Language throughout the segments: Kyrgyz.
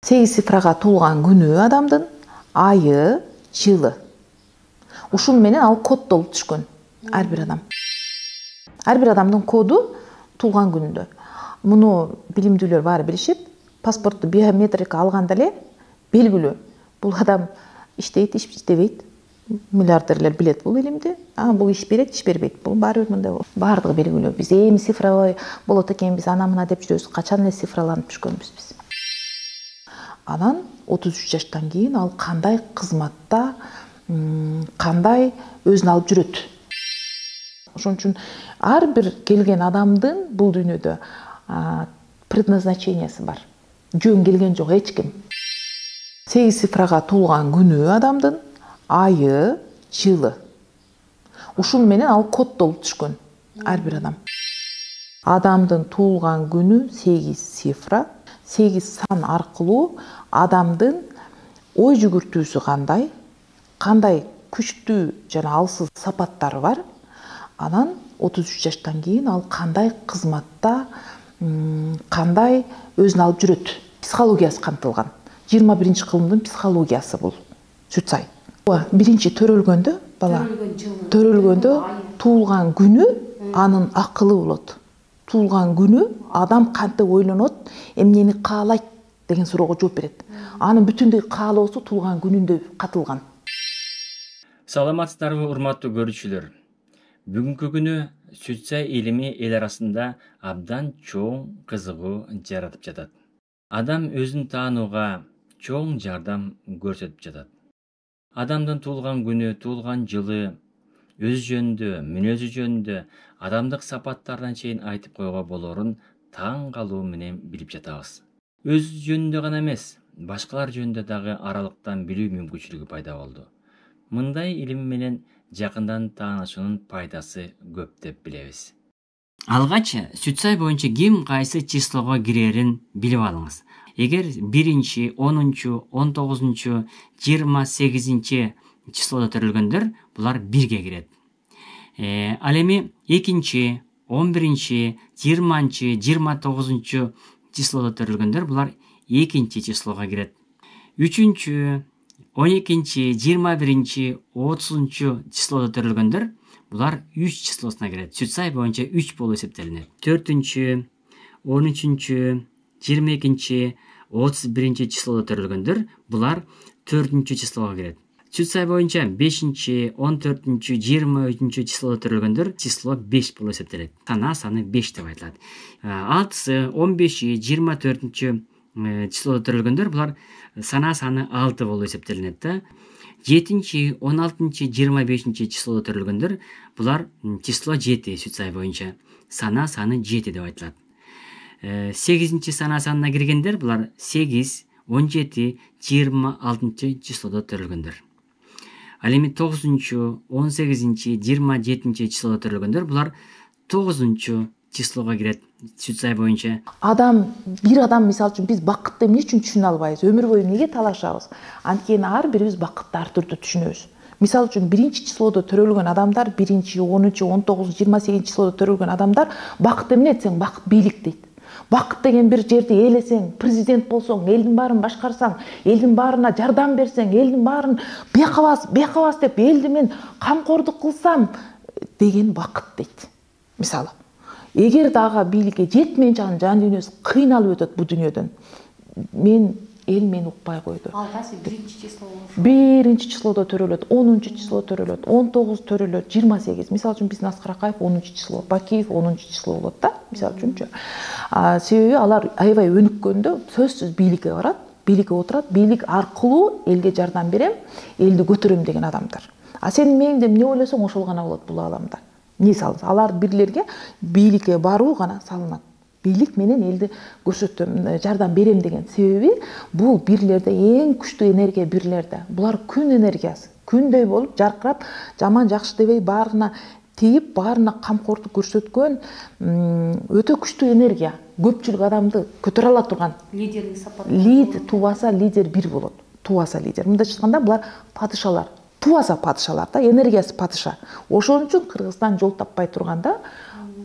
8 цифрага туулган күнү адамдын, айы, жылы. Ушун менен ал коддолуп түшкөн ар бир адам. Ар бир адамдын коду туулган күнүндө. Муну билимдүүлөр баары билишет. Паспортту биометрика алганда эле белгилүү. Бул адам иштейт, иштебейт. Миллиардерлер билет бул илимди. Бул иш берет, иш бербейт. Бул баары бир мындай баардыгы белгилүү. Биз эми цифровой болот экенбиз, ана мына деп жүрөбүз. Качан эле цифраланып түшкөнбүз биз. Анан 33 жаштан кийин ал кандай кызматта, кандай өзүн алып жүрөт. Ошон үчүн ар бир келген адамдын бул дүйнөдө предназначениясы бар. Жөн келген жок эч ким. 8 цифрага туулган күнү адамдын, айы, жылы. Ушун менен ал коддолуп түшкөн ар бир адам. Адамдын туулган күнү 8 цифра, 8 сан аркылуу адамдын ой жүгүртүүсү кандай күчтүү жана алсыз сапаттары бар. Анан 33 жаштан кийин ал кандай кызматта, кандай өзүн алып жүрөт. Психологиясы камтылган. 21-кылымдын психологиясы бул. Сүтсай. Биринчи төрөлгөндө, бала төрөлгөндө туулган күнү анын акылы болот. Туулган күнү адам кантип ойлонот, эмнени каалайт деген суроого жооп берет. Анын бүтүндөй каалоосу туулган күнүндө катылган. Саламатсыздарбы, урматтуу көрүүчүлөр. Бүгүнкү күнү Сүтсай илими эл арасында абдан чоң кызыгуу жаратып жатат. Адам өзүн таанууга чоң жардам көрсөтүп жатат. Адамдын туулган күнү, туулган жылы, өзү жөнүндө, мүнөзү жөнүндө, адамдык сапаттардан чейин айтып койго болорун таң калуу менен билип жатабыз. Өз жөнүндө гана эмес, башкалар жөнүндө дагы аралыктан билүү мүмкүнчүлүгү пайда болду. Мындай илим менен жакындан таанышуунун пайдасы көп деп билебиз. Алгач Сүтсай боюнча ким кайсы числого кирерин билип алыңыз. Эгер 1-10, 19, 28 числодо төрөлгөндөр булар 1ге кирет. Ал эми 2, 11, 20, 29 числодо төрөлгөндөр булар 2 числого кирет. 3, 12, 21, 30 числодо төрөлгөндөр булар 3 числосуна кирет. Сүтсай боюнча 3 болуп эсептелинет. 4, 13, 22, 31 числодо төрөлгөндөр булар 4 числого кирет. Сүтсай боюнча 5, 14, 23 числодо төрөлгөндөр число 5 болуп эсептелет. Саны 5 деп айтылат. 6, 15, 24 числодо төрөлгөндөр булар саны 6 болуп эсептелинет да. 7, 16, 25 числодо төрөлгөндөр булар число 7 Сүтсай боюнча. Саны 7 деп айтылат. 8 санына киргендер булар 8, 17, 26 числодо төрөлгөндөр. Ал эми 9, 18, 27 числодо төрөлгөндөр булар 9 числого кирет Сүтсай боюнча. Бир адам мисалы үчүн биз бакытты эмне үчүн түшүнө албайбыз? Өмүр бою эмнеге талашабыз? Анткени ар бирибиз бакытты ар түрдүү түшүнөбүз. Мисалы үчүн 1 числодо төрөлгөн адамдар, 1, 10, 19, 28 числодо төрөлгөн адамдар бакыт эмне десең, бакыт бийлик дейт. Бакыт деген бир жерди ээлесең, президент болсоң, элдин баарын башкарсаң, элдин баарына жардам берсең, элдин баарын бекабас деп элди мен камкордук кылсам деген бакыт дейт. Мисалы, эгер дагы бийликке жетмейинче анын жан дүйнөсү кыйналып өтөт бу дүйнөдөн. Эл мени укпай койду. Алгасы 1 число болушу. 1 числодо төрөлөт, 10 число төрөлөт, 19 төрөлөт, 28. Мисалы үчүн биздин Аскар Акаев 10 число, Бакиев 10 число болот да, мисалы үчүнчү. Себеби алар аябай өнүккөндө сөзсүз бийликке барат, бийликке отурат, бийлик аркылуу элге жардам берем, элди көтөрөм деген адамдар. Сен мээңде эмне ойлосоң ошол гана болот бул ааламда. Эмне салыңыз? Алар бирлерге бийликке баруу гана салынат. Бийлик менен элди көрсөтөм, жардам берем деген себеби бул бирлерде эң күчтүү энергия бирлерде. Булар күн энергиясы. Күндөй болуп жаркырап, жаман жакшы дебей баарына тийип, баарына камкордук көрсөткөн өтө күчтүү энергия. Көпчүлүк адамды көтөрө ала турган. Лидерлик сапат. Тубаса лидер бир болот. Тубаса лидер. Мындайча айтканда булар падышалар. Тубаса падышалар да, энергиясы падыша. Ошон үчүн Кыргызстан жол таппай турганда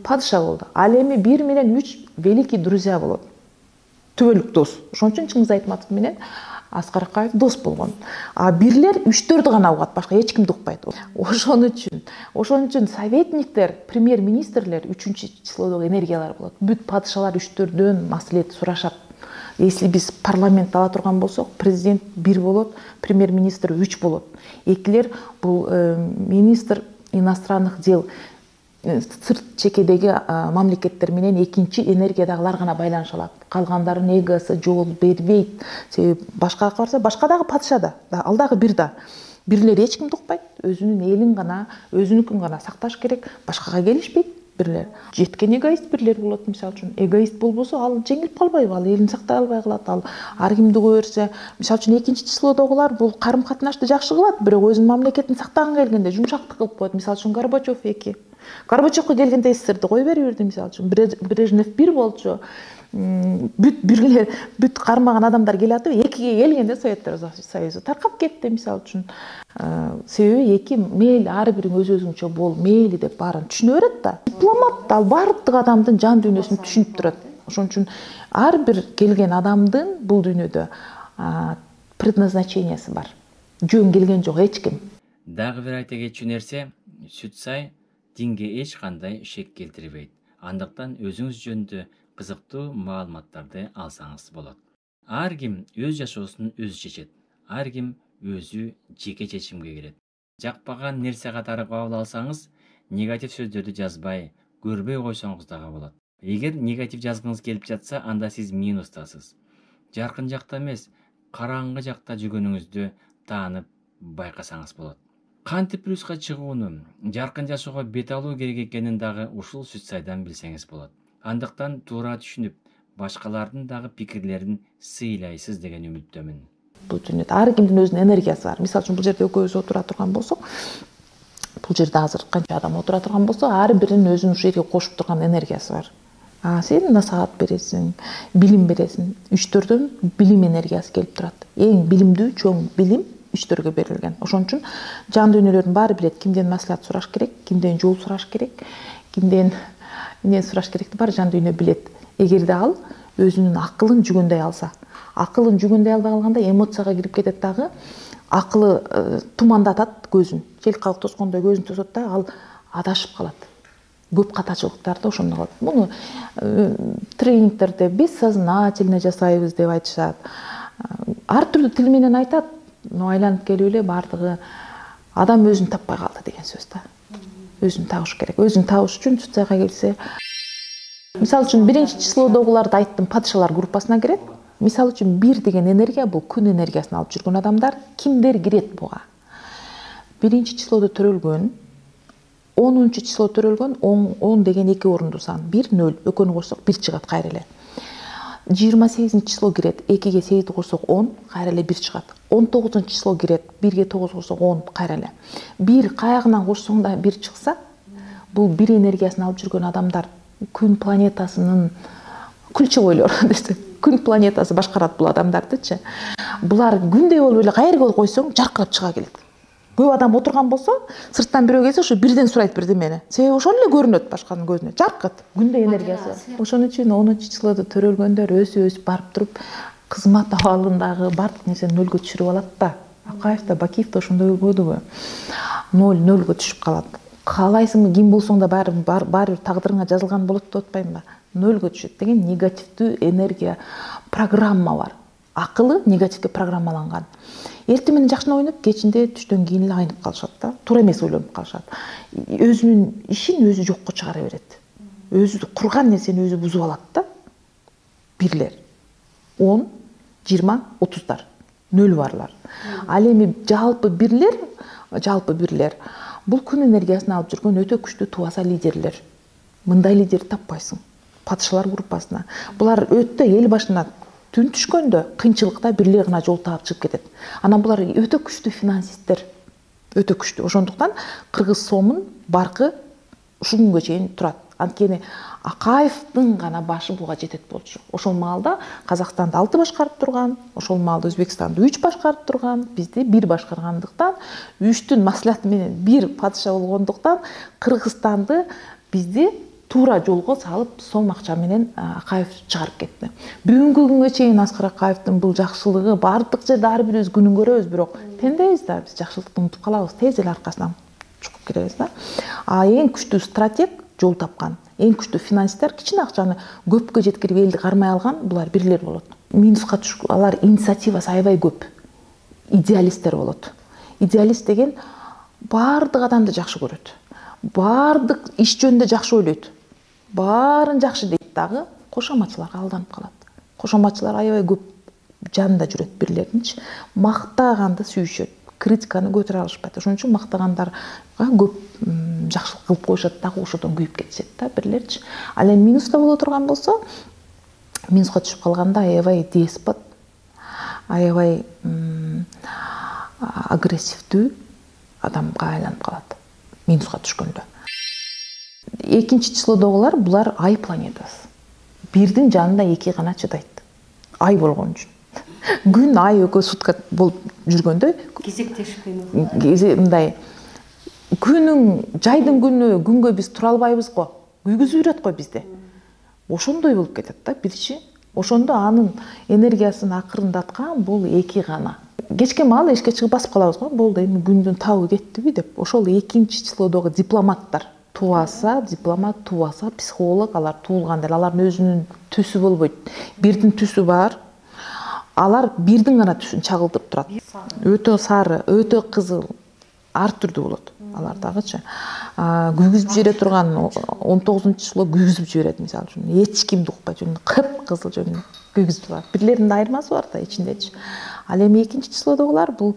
падыша болду. Ал эми 1 менен 3 великий друзья болот. түбөлүк дос. Ошон үчүн Чыңгыз Айтматов менен Аскар Акаев дос болгон. А бирлер 3-4 гана угат, башка эч кимди укпайт. Ошон үчүн советниктер, премьер-министрлер 3-числодогу энергиялар болот. Бүт падышалар 3-4дөн маслихат сурашат. Если биз парламент ала турган болсок, президент 1 болот, премьер-министр 3 болот. Экилер бул министр иностранных дел, сырт чекедеги мамлекеттер менен экинчи энергиядагылар гана байланыша алат. Калгандардын эгосы жол бербейт. Себеби башкага барса, башка дагы падыша да, ал дагы бир да. Бирлер эч кимди укпайт, өзүнүн элин гана, өзүнүкүн гана сакташ керек, башкага келишпейт бирлер. Жеткен эгоист бирлер болот, мисалы үчүн. Эгоист болбосо, ал жеңилип калбайбы, ал элин сактай албай калат, ал ар кимди көрсө, мисалы үчүн 2-числодогулар бул карым-катнашты жакшы кылат, бирок өзүнүн мамлекетин сактаган келгенде жумшактык кылып коет. Мисалы үчүн Горбачев 2. Горбачевко келгенде СССРди кой берип, мисалы үчүн Брежнев 1 болчу. Бүт кармаган адамдар келатып, 2ге келгенде Советтер Союзу таркап кетти, мисалы үчүн. Себеби 2 мейли ар бириң өзүңчө бол, мейли деп баарын түшүнө берет да. Дипломат ал бардык адамдын жан дүйнөсүн түшүнүп турат. Ошон үчүн ар бир келген адамдын бул дүйнөдө предназначениясы бар. Жөн келген жок эч ким. Дагы бир айта кетчү нерсе, Сүтсай динге эч кандай шек келтирбейт. Андыктан өзүңүз жөнүндө кызыктуу маалыматтарды алсаңыз болот. Ар ким өз жашоосун өзү чечет. Ар ким өзү жеке чечимге келет. Жакпаган нерсе катары кабыл алсаңыз, негатив сөздөрдү жазбай, көрбөй койсоңуз дагы болот. Эгер негатив жазгыңыз келип жатса, анда сиз минустасыз. Жаркын жакта эмес, караңгы жакта жүргөнүңүздү таанып байкасаңыз болот. Кантип плюска чыгууну, жаркын жашоого бет алуу керек экенин дагы ушул Сүтсайдан билсеңиз болот. Андыктан туура түшүнүп, башкалардын дагы пикирлерин сыйлайсыз деген үмүттөмүн. Бул дүйнөдө ар кимдин өзүнүн энергиясы бар. Мисалы үчүн бул жерде экөөбүз отура турган болсок, бул жерде азыр канча адам отура турган болсо, ар биринин өзүнүн ушул жерге кошуп турган энергиясы бар. Сен насаат бересиң, билим бересиң. 3-4дөн билим энергиясы келип турат. Эң билимдүү чоң билим 3-төргө берилген. Ошон үчүн жан дүйнөлөрдүн баары билет кимден маслихат сураш керек, кимден жол сураш керек, кимден эмне сураш керекти баары жан дүйнө билет. Эгерде ал өзүнүн акылын жүгөндөй алса, акылын жүгөндөй албай калганда эмоцияга кирип кетет дагы, акылы тумандатат көзүн. Жел калк тоскондой көзүн тосот да, ал адашып калат. Көп катачылыктарды ошондо калат. Муну тренингтерде бессознательно жасайбыз деп айтышат. Ар түрдүү тил менен айтат, но айланып келип эле бардыгы адам өзүн таппай калды деген сөз да. Өзүн табыш керек. Өзүн табыш үчүн Сүтсайга келсе, мисалы үчүн 1-числодогуларды айттым, падышалар группасына кирет. Мисалы үчүн 1 деген энергия бул күн энергиясын алып жүргөн адамдар, кимдер кирет буга? 1-числодо төрөлгөн, 10-число төрөлгөн, 10 деген 2 орундуу сан, 1 0, экөөнү кошсок 1 чыгат кайра эле. 28-число кирет, 2ге 8 кошсок 10, кайра эле 1 чыгат. 19-число кирет, 1ге 9 кошсок 10, кайра эле. 1 каягынан кошсоң да 1 чыкса, бул 1 энергиясын алып жүргөн адамдар күн планетасынын ключевойлор десе, күн планетасы башкарат бул адамдардычы. Булар күндөй болуп эле кайерге койсоң жаркырап чыга келет. Көп адам отурган болсо, сырттан бирөө келсе, ошо бирден сурайт бирдемени. Себеби ошол эле көрүнөт башканын көзүнө. Жаркыт, күндөй энергиясы бар. Ошон үчүн 10-числодо төрөлгөндөр өсүп барып туруп, кызмат абалындагы бардык нерсени нөлгө түшүрүп алат да. Акаев да, Бакиев да ошондой болдубу? 0-0гө түшүп калат. Каалайсыңбы, ким болсоң да баары бир тагдырыңа жазылган болот деп атпаймынбы? 0гө түшөт деген негативдүү энергия программа бар. Акылы негативге программаланган. Эртең менен жакшына ойноп, кечинде түштөн кийин эле айнып калышат да. Туура эмес ойлонуп калышат. Өзүнүн ишин өзү жокко чыгара берет. Өзү курган нерсени өзү бузуп алат да. Бирлер 10, 20, 30дар, 0 барлар. Ал эми жалпы бирлер бул күн энергиясын алып жүргөн өтө күчтүү тубаса лидерлер. Мындай лидер таппайсың. Падышалар группасына. Булар өтө эл башына түн түшкөндө кыйынчылыкта бирлер гана жол таап чыгып кетет. Анан булар өтө күчтүү финансисттер. Өтө күчтүү. Ошондуктан кыргыз сомун баркы ушул күнгө чейин турат. Анткени Акаевдин гана башы буга жетет болчу. Ошол маалда Казакстанды 6 башкарып турган, ошол маалда Өзбекстанды 3 башкарып турган, бизди 1 башкаргандыктан, 3-түн маслихаты менен 1 падыша болгондуктан Кыргызстанды бизди туура жолго салып сом акча менен Акаев чыгарып кетти. Бүгүнкү күнгө чейин Аскар Акаевдин бул жакшылыгы бардык жерде ар бирибиз күнүн көрөбүз, бирок пендебиз да, биз жакшылыкты унутуп калабыз, тез эле аркасынан чукуп кетебиз да. Эң күчтүү стратег жол тапкан, эң күчтүү финансисттер кичине акчаны көпкө жеткирип элди кармай алган булар бирлер болот. Минуска түшүп алар инициативасы аябай көп. Идеалисттер болот. Идеалист деген бардык адамды жакшы көрөт. Бардык иш жөнүндө жакшы ойлойт. Баарын жакшы дейт дагы, кошоматчыларга алданып калат. Кошоматчылар аябай көп жанында жүрөт бирлердинчи. Мактаганды сүйүшөт, критиканы көтөрө алышпайт. Ошон үчүн мактагандарга көп жакшылык кылып коюшат, дагы ошодон күйүп кетишет да бирлерчи. Ал эми минуста боло турган болсо, минуска түшүп калганда аябай деспот, аябай агрессивдүү адамга айланып калат. Минуска түшкөндө. Экинчи числодогулар булар ай планетасы. Бирдин жанында эки гана чыдайт. Ай болгон үчүн. Күн, ай экөө сутка болуп жүргөндө кезектешкен. Мындай күнүң, жайдын күнү, күнгө биз тура албайбыз го. Күйгүзүп жүрөт го бизди. Ошондой болуп кетет да бирчи. Ошондо анын энергиясын акырындаткан бул эки гана. Кечке маал эшикке чыгып басып калабыз го. Болду, эми күндүн табы кеттиби деп. Ошол экинчи числодогу дипломаттар тубаса, дипломат тубаса, психолог, алар туулганда алардын өзүнүн түсү болбойт. Бирдин түсү бар. Алар бирдин гана түсүн чагылдырып турат. Өтө сары, өтө кызыл, ар түрдүү болот. Алар дагычы. Күйгүзүп жибере турган 19-число күйгүзүп жиберет мисалы үчүн. Эч кимди укпай жүрүн, кып-кызыл жүрүн күйгүзүп турат. Бирлеринин айырмасы бар да ичиндечи. Ал эми экинчи числодогулар бул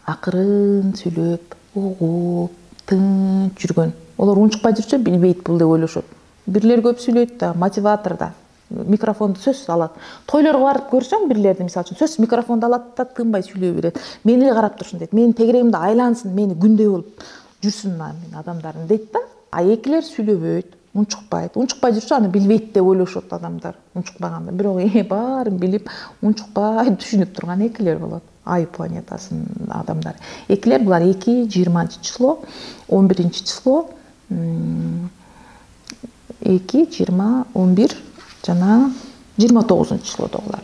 акырын сүйлөп, угуп, тынч жүргөн. Олар унчукпай жүрсө билбейт бул деп ойлошот. Бирлер көп сүйлөйт да, мотиватор да. Микрофонду сөз алат. Тойлорго барып көрсөң бирлерди мисалы үчүн сөз микрофонду алат да тынбай сүйлөй берет. Мени эле карап турсун дейт. Менин тегерегимде айлансын, мени күндөй болуп жүрсүн мен адамдарым дейт да. А экилер сүйлөбөйт, унчукпайт. Унчукпай жүрсө аны билбейт деп ойлошот адамдар. Унчукпаганда. Бирок баарын билип, унчукпай түшүнүп турган экилер болот. Ай планетасынын адамдары. Экилер булар 2-20 число, 11 число, 2-20-11 жана 29 числодогулар.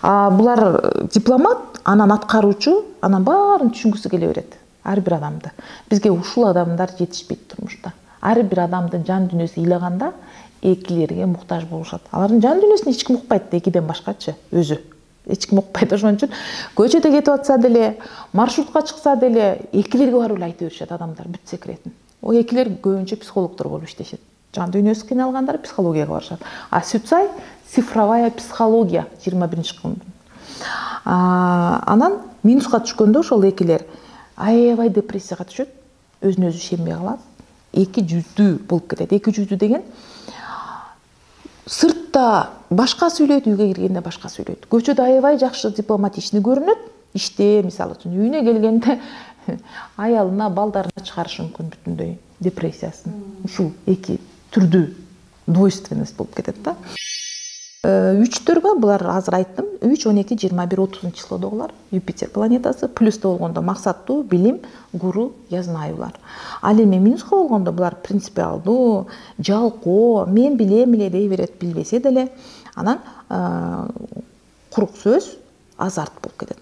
Булар дипломат, анан аткаруучу, анан баарын түшүнгүсү келе берет. Ар бир адамды. Бизге ушул адамдар жетишпейт турмушта. Ар бир адамдын жан дүйнөсү ыйлаганда экилерге муктаж болушат. Алардын жан дүйнөсүн эч ким укпайт экиден башкачы өзү. Эч ким укпайт. Ошон үчүн көчөдө кетип атса деле, маршрутка чыкса деле экилерге барып эле айта беришет адамдар бүт секретин. О экилер көбүнчө психологдор болуп иштешет. Жан дүйнөсү кыйналгандар психологияга барышат. А Сүтсай цифровая психология 21-чи кылымдын. Анан минуска түшкөндө ошол экилер аябай депрессияга түшөт, өзүнө өзү ишенбей калат. Эки жүздүү болуп кетет. Эки жүздүү деген сыртта башка сүйлөйт, үйгө киргенде башка сүйлөйт. Көчөдө аябай жакшы дипломатичный көрүнөт. Иште мисалы үчүн үйүнө келгенде аялына, балдарына чыгарышы мүмкүн бүтүндөй депрессиясын. Ушул эки түрдүү двойственность болуп кетет да. Үчтөргө булар азыр айттым. 3, 12, 21, 30 числодогулар Юпитер планетасы, плюста болгондо максаттуу, билим, гуру, язнаайлар. Ал эми минуска болгондо булар принципиалдуу, жалкоо, мен билем эле дей берет, билбесе деле, анан курук сөз, азарт болуп кетет.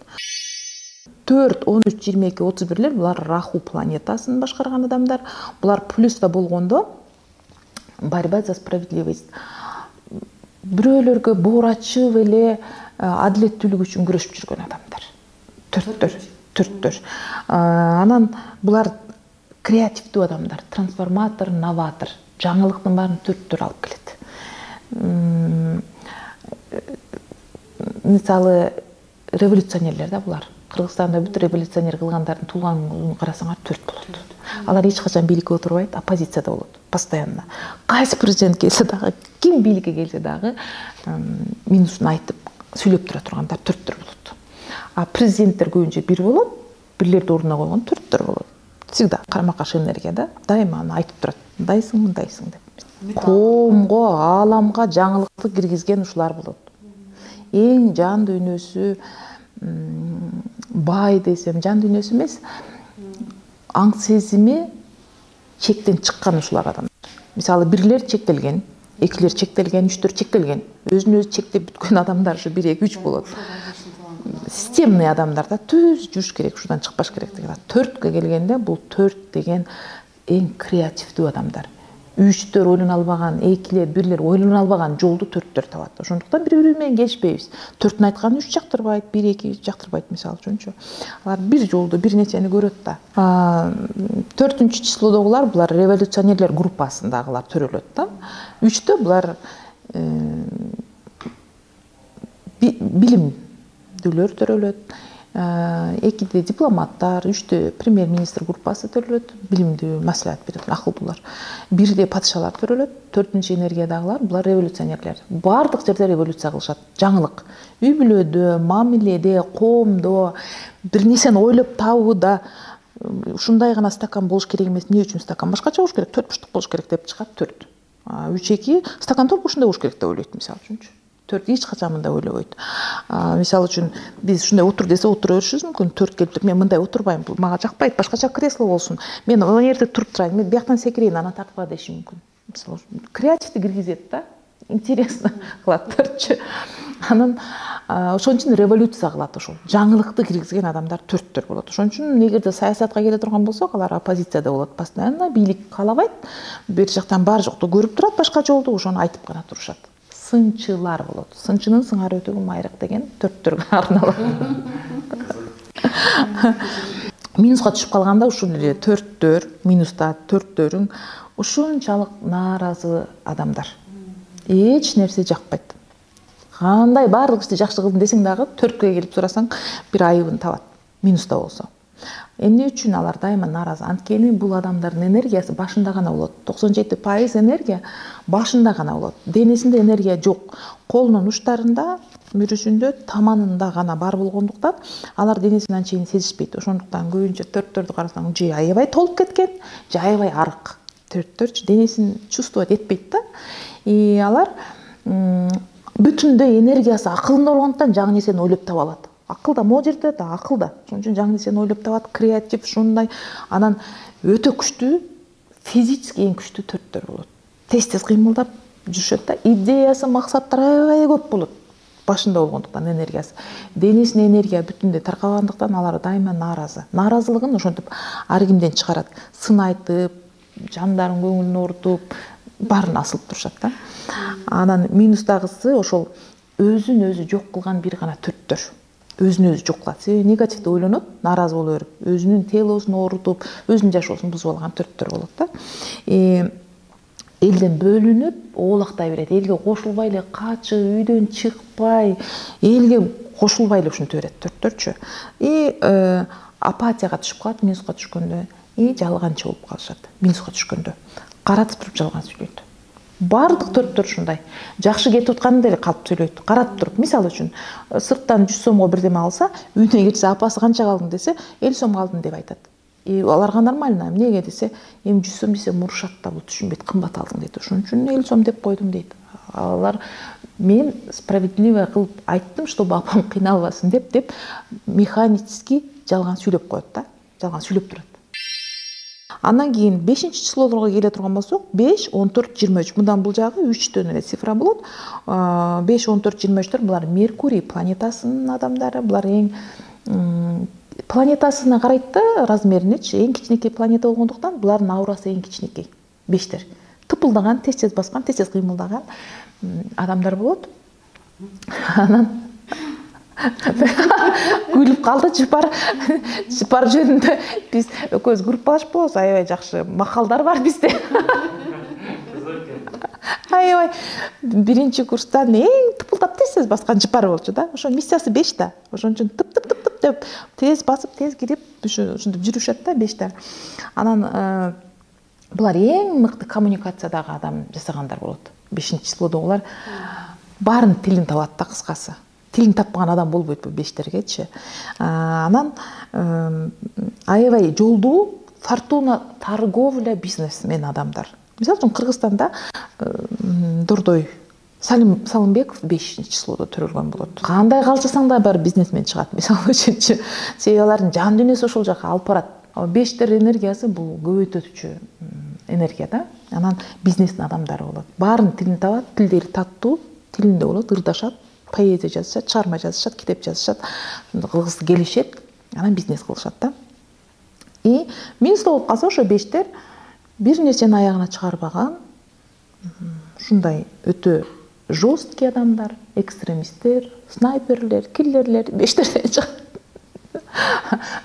4, 13, 22, 31-лер булар Раху планетасын башкарган адамдар. Булар плюста болгондо борьба за справедливость. Бирөөлөргө боорачып эле адилеттүүлүк үчүн күрөшүп жүргөн адамдар. Төрттөр. Анан булар креативдүү адамдар, трансформатор, новатор. Жаңылыктын баарын төрттөр алып келет. Мисалы революционерлер да булар. Кыргызстанда бүт революционер кылгандардын туулган күнүн карасаңар 4 болот. Алар эч качан бийликке отурбайт, оппозицияда болот, постоянно. Кайсы президент келсе дагы, ким бийликке келсе дагы, минусун айтып, сүйлөп тура тургандар 4 болот. А президенттер көбүнчө бир болот, бирлерди ордуна койгон 4 болот. Всегда карама-каршы энергияда дайыма аны айтып турат. Мындайсың деп. Коомго, ааламга жаңылыкты киргизген ушулар болот. Эң жан дүйнөсү бай десем, жан дүйнөсү эмес, аң сезими чектен чыккан ушулар адамдар. Мисалы бирлер чектелген, экилер чектелген, үчтөр чектелген. Өзүн өзү чектеп бүткөн адамдар ушу 1 2 3 болот. Системный адамдар да түз жүрүш керек, ушудан чыкпаш керек деген. 4кө келгенде бул 4 деген эң креативдүү адамдар. Үчтөр ойлоно албаган, экилер, бирлер ойлоно албаган жолду 4төр табат. Ошондуктан бири-бири менен келишпейбиз. 4түн айтканын 3 жактырбайт, 1 2 жактырбайт мисалы үчүнчү. Алар бир жолду, бир нерсени көрөт да. 4-чү числодогулар булар революционерлер группасындагылар төрөлөт да. 3тө булар билимдүүлөр төрөлөт. 2де дипломаттар, 3тө премьер-министр группасы төрөлөт, билимдүү маслихат берет, акылдуулар. 1де падышалар төрөлөт, 4-чү энергиядагылар, булар революционерлер. Бардык жерде революция кылышат. Жаңылык. Үй бүлөдө, мамиледе, коомдо бир нерсени ойлоп табууда ушундай гана стакан болуш керек эмес, эмне үчүн стакан башкача болуш керек, 4 бурчтук болуш керек деп чыгат 4. 3 2 стакан толук ушундай болуш керек деп ойлойт мисалы үчүнчү. 4 эч качан мындай ойлобойт. Мисалы үчүн биз ушундай отур десе отура беришибиз мүмкүн. 4 келип туруп, мен мындай отурбайм, бул мага жакпайт, башкача кресло болсун. Мен ал жерде туруп турайын, мен бияктан секирейин, анан тартып ала деши мүмкүн. Мисалы креативди киргизет да, интересно кылат 4чү. Анан ошон үчүн революция кылат ошол. Жаңылыкты киргизген адамдар 4төр болот. Ошон үчүн эгерде саясатка келе турган болсок, алар оппозицияда болот. Постоянно бийлик каалабайт. Бир жактан бар жокту көрүп турат, башка жолду ошону айтып гана турушат. Сынчылар болот. Сынчынын сыңары өтөгү майрак деген 4төргө арналат. Минуска түшүп калганда ушул эле 4төр, минуста 4төрүң ушунчалык нааразы адамдар. Эч нерсе жакпайт. Кандай баардык ишти жакшы кылдым десең дагы 4кө келип сурасаң бир айыбын табат. Минуста болсо. Эмне үчүн алар дайыма нааразы? Анткени бул адамдардын энергиясы башында гана болот. 97% энергия башында гана болот. Денесинде энергия жок. Колунун учтарында, мүрүсүндө, таманында гана бар болгондуктан алар денесин анчейин сезишпейт. Ошондуктан көбүнчө 4төрдү карасаң же аябай толуп кеткен, же аябай арык. 4төр денесин чувствовать этпейт да. Алар бүтүндөй энергиясы акылында болгондуктан жаңы нерсени ойлоп таба алат. Акылда могу жерде да акылда. Ошон үчүн жаңы нерсени ойлоп табат, креатив ушундай. Анан өтө күчтүү, физически эң күчтүү 4төр болот. Тез-тез кыймылдап жүрүшөт да. Идеясы, максаттары аябай көп болот. Башында болгондуктан энергиясы. Денесине энергия бүтүндөй таркагандыктан алар дайыма нааразы. Нааразылыгын ошентип ар кимден чыгарат. Сын айтып, жандардын көңүлүн оорутуп, баарын асылып турушат да. Анан минустагысы ошол өзүн өзү жок кылган бир гана 4төр. Өзүн өзү жок кылат. Себеби негативди ойлонот, нааразы боло берип, өзүнүн телосун оорутуп, өзүнүн жашоосун бузуп алган 4төр болот да. Элден бөлүнүп, оолактай берет. Элге кошулбай эле качып, үйдөн чыкпай, элге кошулбай эле ушинте берет 4төрчү. Апатияга түшүп калат, минуска түшкөндө, жалганчы болуп калышат. Минуска түшкөндө каратып туруп жалган сүйлөйт. Бардык 4төр ушундай. Жакшы кетип атканын деле калп сүйлөйт. Каратып туруп, мисалы үчүн, сырттан 100 сомго бирдеме алса, үйүнө келсе апасы канча калдың десе, 50 сом калдым деп айтат. Аларга нормально. Эмнеге десе, 100 сом десе мурушат да, бул түшүнбөйт, кымбат алдың дейт. Ошон үчүн 50 сом деп койдум дейт. Алар мен справедливо кылып айттым, чтобы апам кыйналбасын деп механически жалган сүйлөп коет да. Жалган сүйлөп турат. Андан кийин 5-чи числолорго келе турган болсок, 5, 14, 23. Мындан бул жагы 3төн эле цифра болот. 5, 14, 23төр булар Меркурий планетасынын адамдары. Булар эң планетасына карайт да, размеринечи эң кичинекей планета болгондуктан булардын аурасы эң кичинекей. 5тер. Тыпылдаган, тез-тез баскан, тез-тез кыймылдаган адамдар болот. Анан күлүп калды жыпар жөнүндө биз экөөбүз группалашып болобуз, аябай жакшы макалдар бар бизде. Аябай биринчи курстан эң тыпылдап тез баскан жыпар болчу да. Ошо миссиясы 5 да. Ошон үчүн тып деп тез басып, тез кирип, ушинтип жүрүшөт да 5тер. Анан булар эң мыкты коммуникациядагы адам жасагандар болот. 5-чи числодогулар баарын тилин табат да, кыскасы. Тилин таппаган адам болбойт бул 5тергечи. Анан аябай жолдуу, фортуна, торговля, бизнесмен адамдар. Мисалы үчүн Кыргызстанда Дордой Салымбеков 5-чи числодо төрөлгөн болот. Кандай калчасаң да бар бизнесмен чыгат, мисалы үчүнчү. Себеби алардын жан дүйнөсү ошол жака алып барат. 5тер энергиясы бул көбөйтөчү энергия да. Анан бизнестин адамдары болот. Баарынын тилин табат, тилдери таттуу, тилинде болот, ырдашат, поэзия жазышат, чыгарма жазышат, китеп жазышат, кылгысы келишет, анан бизнес кылышат да. И минусда болуп калса ошо бештер бир нерсени аягына чыгарбаган, ушундай өтө жесткий адамдар, экстремисттер, снайперлер, киллерлер бештерден чыгат.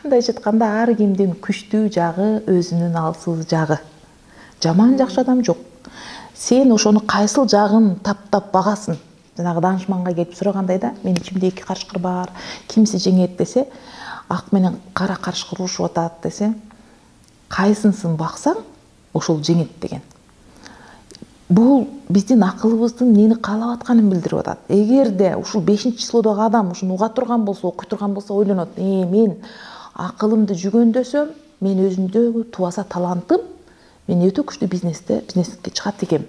Мындайча айтканда ар кимдин күчтүү жагы, өзүнүн алсыз жагы. Жаман жакшы адам жок. Сен ошону кайсыл жагын таптап багасың. Жанагы данышманга келип сурагандай да, менин ичимде эки карышкыр бар, кимси жеңет десе, ак менен кара карышкыр урушуп атат десе, кайсынысын баксаң, ошол жеңет деген. Бул биздин акылыбыздын нени каалап атканын билдирип атат. Эгерде ушул 5-числодогу адам ушуну уга турган болсо, окуй турган болсо ойлонот, мен акылымды жүгөндөсөм, мен өзүмдөгү тубаса талантым, мен өтө күчтүү бизнеске чыгат экем.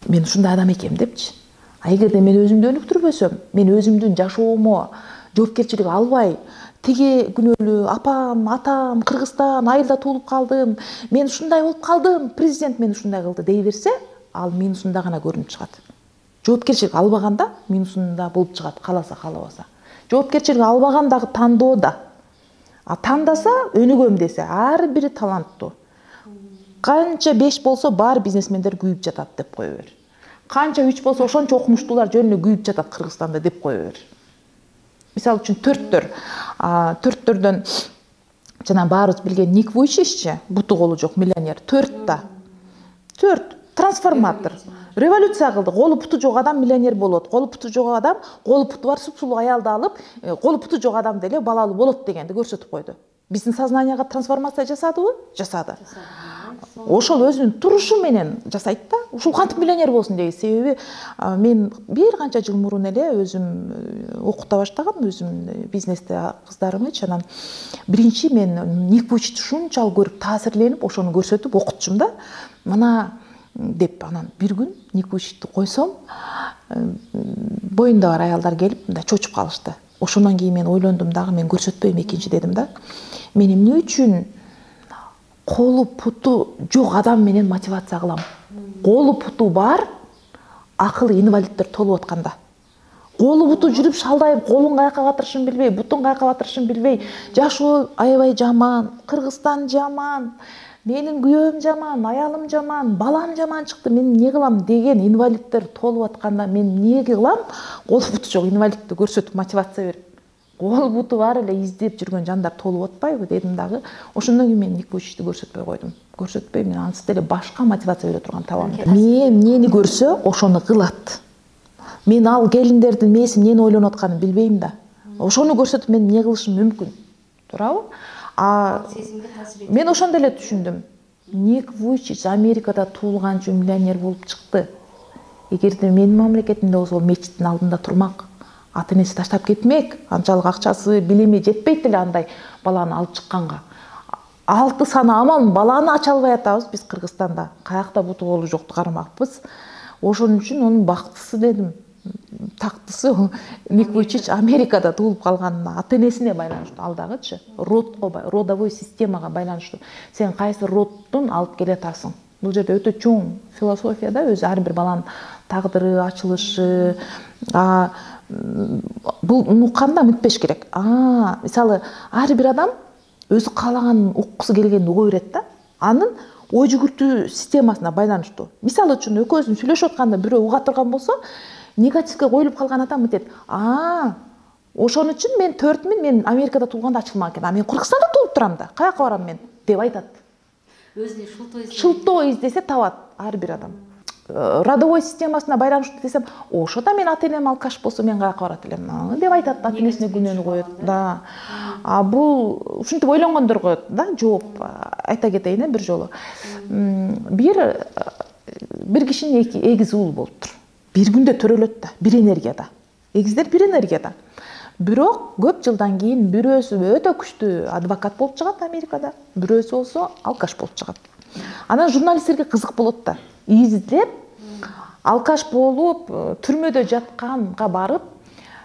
Мен ушундай адам экем депчи. А эгерде мен өзүмдү өнүктүрбөсөм, мен өзүмдүн жашоомо жоопкерчилик албай, тиги күнөөлүү апам, атам, Кыргызстан, айылда туулуп калдым, мен ушундай болуп калдым, президент мени ушундай кылды дей берсе, ал минусунда гана көрүнүп чыгат. Жоопкерчилик албаганда минусунда болуп чыгат, кааласа каалабаса. Жоопкерчилик албагандагы тандоодо. А тандаса, өнүгөм десе, ар бири таланттуу. Канча 5 болсо бар бизнесмендер күйүп жатат деп кое бер. Канча 3 болсо ошончо окумуштуулар жөнүнө күйүп жатат Кыргызстанда деп кое бер. Мисалы үчүн төрттөрдөн жана баарыбыз билген Ник Вуйчиччи, буту колу жок миллионер, 4 трансформатор. Революция кылды. Колу путу жок адам миллионер болот. Колу путу жок адам, колу путу бар супсулуу аялды алып, колу путу жок адам деле балалуу болот дегенди көрсөтүп койду. Биздин сознанияга трансформация жасадыбы? Жасады. Ошол өзүнүн турушу менен жасайт да. Ушул кантип миллионер болсун дейт. Себеби мен бир канча жыл мурун эле өзүм окута баштагам, өзүм бизнесте кыздарымчы. Анан биринчи мен Ник Вуйчичти ушунчалык көрүп таасирленип, ошону көрсөтүп окутчум да. Мына деп анан бир күн Ник Вуйчичти койсом, боюнда бар аялдар келип мындай чочуп калышты. Ошондон кийин мен ойлондум дагы, мен көрсөтпөйм экинчи дедим да. Мен эмне үчүн колу путу жок адам менен мотивация кылам? Колу путу бар, акылы инвалиддер толуп атканда. Колу путу жүрүп шалдайып, колун каяка батырышын билбей, бутун каяка батырышын билбей, жашоо аябай жаман, Кыргызстан жаман, менин күйөөм жаман, аялым жаман, балам жаман чыкты, мен эмне кылам деген инвалиддер толуп атканда мен эмне кылам? Колу путу жок инвалидти көрсөтүп мотивация берип, колу путу бар эле издеп жүргөн жандар толуп атпайбы дедим дагы. Ошондон кийин мен Ник Вуйчичти көрсөтпөй койдум. Көрсөтпөй, мен ансыз деле башка мотивация бере турган табам. Мен эмнени көрсө, ошону кылат. Мен ал келиндердин мээси эмнени ойлонуп атканын билбейм да. Ошону көрсөтүп мен эмне кылышым мүмкүн? Туурабы? Мен ошондо эле түшүндүм. Ник Вуйчич Америкада туулганчы миллионер болуп чыкты. Эгерде менин мамлекетимде болсо, мечиттин алдында турмак, ата-энеси таштап кетмек, анчалык акчасы, билими жетпейт эле андай баланы алып чыкканга. 6 саны амал баланы ача албай атабыз биз Кыргызстанда. Каякта буту колу жокту кармакпыз. Ошон үчүн онун бактысы дедим. Тактысы Ник Вуйчич Америкада туулуп калганына, ата-энесине байланыштуу, ал дагычы родовой системага байланыштуу. Сен кайсы родтун алып келе атасың? Бул жерде өтө чоң философия да, өзү ар бир баланын тагдыры, ачылышы. Бул укканда мынтпеш керек. Мисалы, ар бир адам өзү каалаганын уккусу келгенин уга берет да. Анын ой жүгүртүү системасына байланыштуу. Мисалы үчүн экөөбүздүн сүйлөшүп атканда бирөө уга турган болсо, негативге коюлуп калган адам мынтет. Ошон үчүн мен 4 мен Америкада туулганда ачылмак экен. Мен Кыргызстанда туулуп турам да. Каяка барам мен деп айтат. Өзүнө шылтоо издесе табат ар бир адам. Родовой системасына байланыштуу десем, ошо да мен ата-энем алкаш болсо мен каяка барат элем деп айтат, ата-энесине күнөөнү коет. Да. Бул ушинтип ойлонгондорго да жооп айта кетейин бир жолу. Бир кишинин эгизи уул болуптур. Бир күндө төрөлөт да, бир энергияда. Эгиздер бир энергияда. Бирок көп жылдан кийин бирөөсү өтө күчтүү адвокат болуп чыгат Америкада, бирөөсү болсо алкаш болуп чыгат. Анан журналисттерге кызык болот да. Издеп, алкаш болуп, түрмөдө жатканга барып,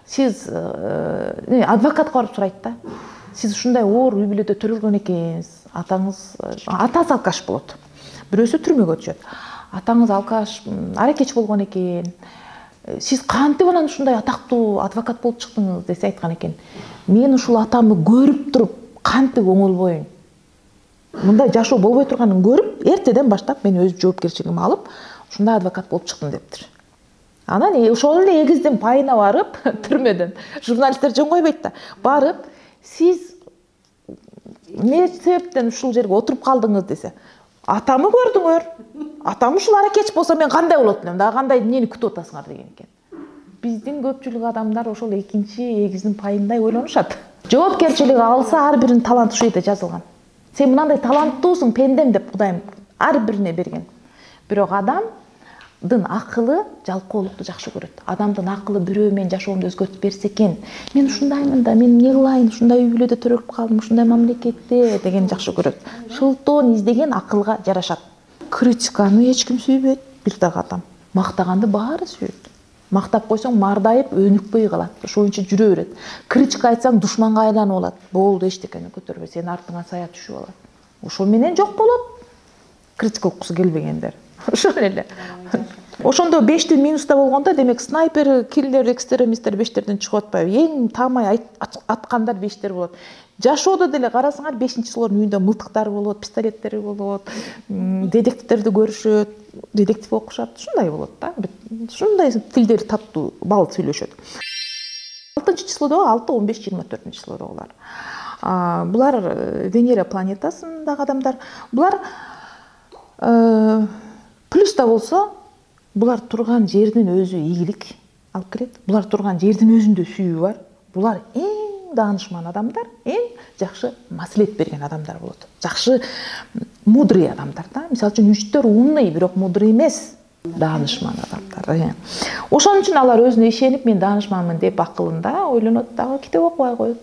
сиз адвокатка барып сурайт да. Сиз ушундай оор үй бүлөдө төрөлгөн экенсиз. атасы алкаш болот, бирөөсү түрмөгө түшөт. Атаңыз алкаш, аракетчи болгон экен. Сиз кантип анан ушундай атактуу адвокат болуп чыктыңыз десе айткан экен. Мен ушул атамы көрүп туруп кантип оңолбойм. Мындай жашоо болбой турганын көрүп, эртеден баштап мен өз жоопкерчилигиме алып, ушундай адвокат болуп чыктым дептир. Анан ошол эле эгиздин пайына барып, түрмөдөн журналисттер жөн койбойт да. Барып, сиз эмне себептен ушул жерге отуруп калдыңыз десе, атамы көрдүңөр. Атам ушул аракетчи болсо мен кандай болот элем, дагы кандай эмнени күтүп атасыңар деген экен. Биздин көпчүлүк адамдар ошол экинчи эгиздин пайындай ойлонушат. Жоопкерчилиги алса ар биринин таланты ушул жерде жазылган. Сен мынандай таланттуусуң, пендем деп Кудайым ар бирине берген. Бирок адамдын акылы жалкоолукту жакшы көрөт. Адамдын акылы бирөө менин жашоомду өзгөртүп берсе экен. Мен ушундаймын да, мен эмне кылайын, ушундай үй бүлөдө төрөлүп калдым, ушундай мамлекетте деген жакшы көрөт. Шылтоон издеген акылга жарашат. Критиканы эч ким сүйбөйт, бир дагы адам. Мактаганды баары сүйөт. Мактап койсоң мардайып өнүкпөй калат. Ошол үчүн жүрө берет. Критика айтсаң душманга айланып алат. Болду, эчтекени көтөрбө, сен артыңа сая түшүп алат. Ошол менен жок болот. Критика уккусу келбегендер. Ошол эле. Ошондо 5-ти минуста болгондо, демек снайпер, киллер, экстремисттер 5-терден чыгып атпайбы. Эң таамай аткандар 5-тер болот. Жашоодо деле карасаңар 5-чилердин үйүндө мылтыктары болот, пистолеттери болот, детективтерди көрүшөт, детектив окушат, ушундай болот да. Ушундай тилдери таттуу, бал сүйлөшөт. 6-числодо 6, 15, 24-числодогулар. Булар Венера планетасындагы адамдар. Булар плюс да болсо, булар турган жердин өзү ийгилик алып келет. Булар турган жердин өзүндө сүйүү бар. Булар эң даанышман адамдар, эң жакшы маслихат берген адамдар болот. Жакшы мудрый адамдар да. Мисалы үчүн 3-төр умный, бирок мудрый эмес, даанышман адамдар. Ошон үчүн алар өзүнө ишенип, мен даанышманмын деп акылында ойлонот дагы, китеп окубай коет.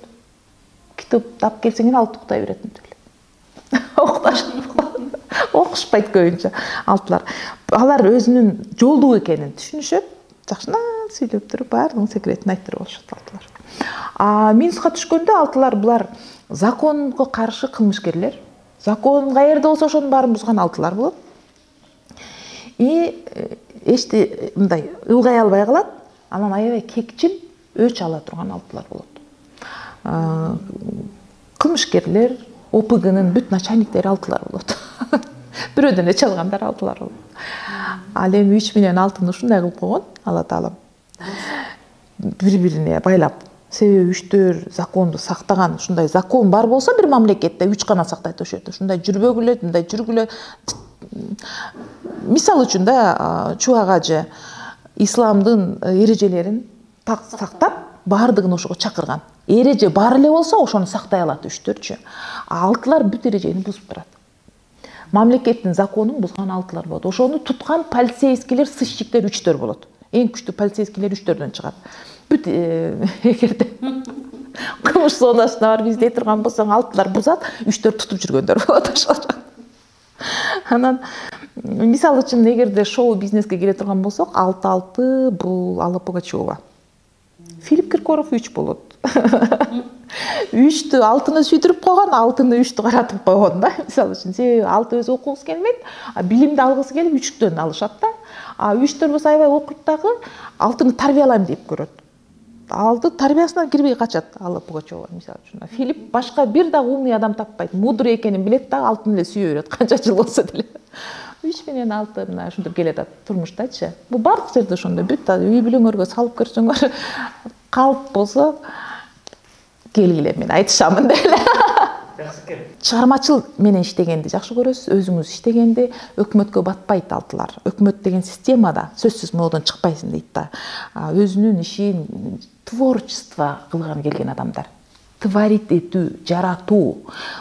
Китеп тап келсең эле алып уктай берет эле. Окушпайт көбүнчө алтылар. Алар өзүнүн жолдуу экенин түшүнүшөт. Жакшынан сүйлөп туруп, баардыгын секретин айтып болушат алтылар. Минусқа түшкөндө алтылар булар законго каршы кылмышкерлер. Закон каерде болсо ошонун баарын бузган алтылар болот. Эчти мындай ылгай албай калат. Анан аябай кекчил өч ала турган алтылар болот. Кылмышкерлер, ОПГнын бүт начальниктери алтылар болот. Бирөөдөн өч алгандар алтылар болот. Ал эми 3 миллион алтын ушундай кылып койгон Алла Таалам. Бири-бирине байлап. Себеби 3-төр законду сактаган, ушундай закон бар болсо бир мамлекетте 3 гана сактайт ошол жерде. Ушундай жүрбөгүлө, мындай жүргүлө. Мисалы үчүн да Чубак ажы исламдын эрежелерин так сактап, баардыгын ошого чакырган. Эреже бар эле болсо ошону сактай алат 3-төрчү. Алтылар бүт эрежени бузуп барат. Мамлекеттин законун бузган алтылар болот. Ошону туткан полицейскийлер, сыщиктер 3-төр болот. Эң күчтүү полицейскийлер 3-төрдөн чыгат. Бүт эгерде кылмыш зонасына барып издей турган болсоң, алтылар бузат, 3-төр тутуп жүргөндөр болот ошол. Анан мисалы үчүн эгерде шоу бизнеске келе турган болсок, 6 бул Алла Пугачева. Филипп Киркоров 3 болот. 3-тү алтыны сүйдүрүп койгон, алтыны 3-тү каратып койгон да. Мисалы үчүн, себеби 6 өзү окугусу келмейт, билимди алгысы келип 3-төн алышат да. 3-төр болсо аябай окуйт дагы, алтыны тарбиялайм деп көрөт. Алты тарбиясына кирбей качат Алла Пугачева, мисалы үчүн. Филипп башка бир дагы умный адам таппайт. Мудрый экенин билет дагы, алтын эле сүйө берет, канча жыл болсо деле. 3 миллион алты мына ушинтип келет турмуштачы. Бул бардык жерде ошондой. Бүт үй бүлөңөргө салып көрсөңөр, калп болсо келгиле, мен айтышамын деле. Чыгармачыл менен иштегенди жакшы көрөсүз, өзүңүз иштегенди, өкмөткө батпайт алтылар. Өкмөт деген системада сөзсүз моодон чыкпайсың дейт да. Өзүнүн ишин творчество кылган келген адамдар. Творить этүү, жаратуу,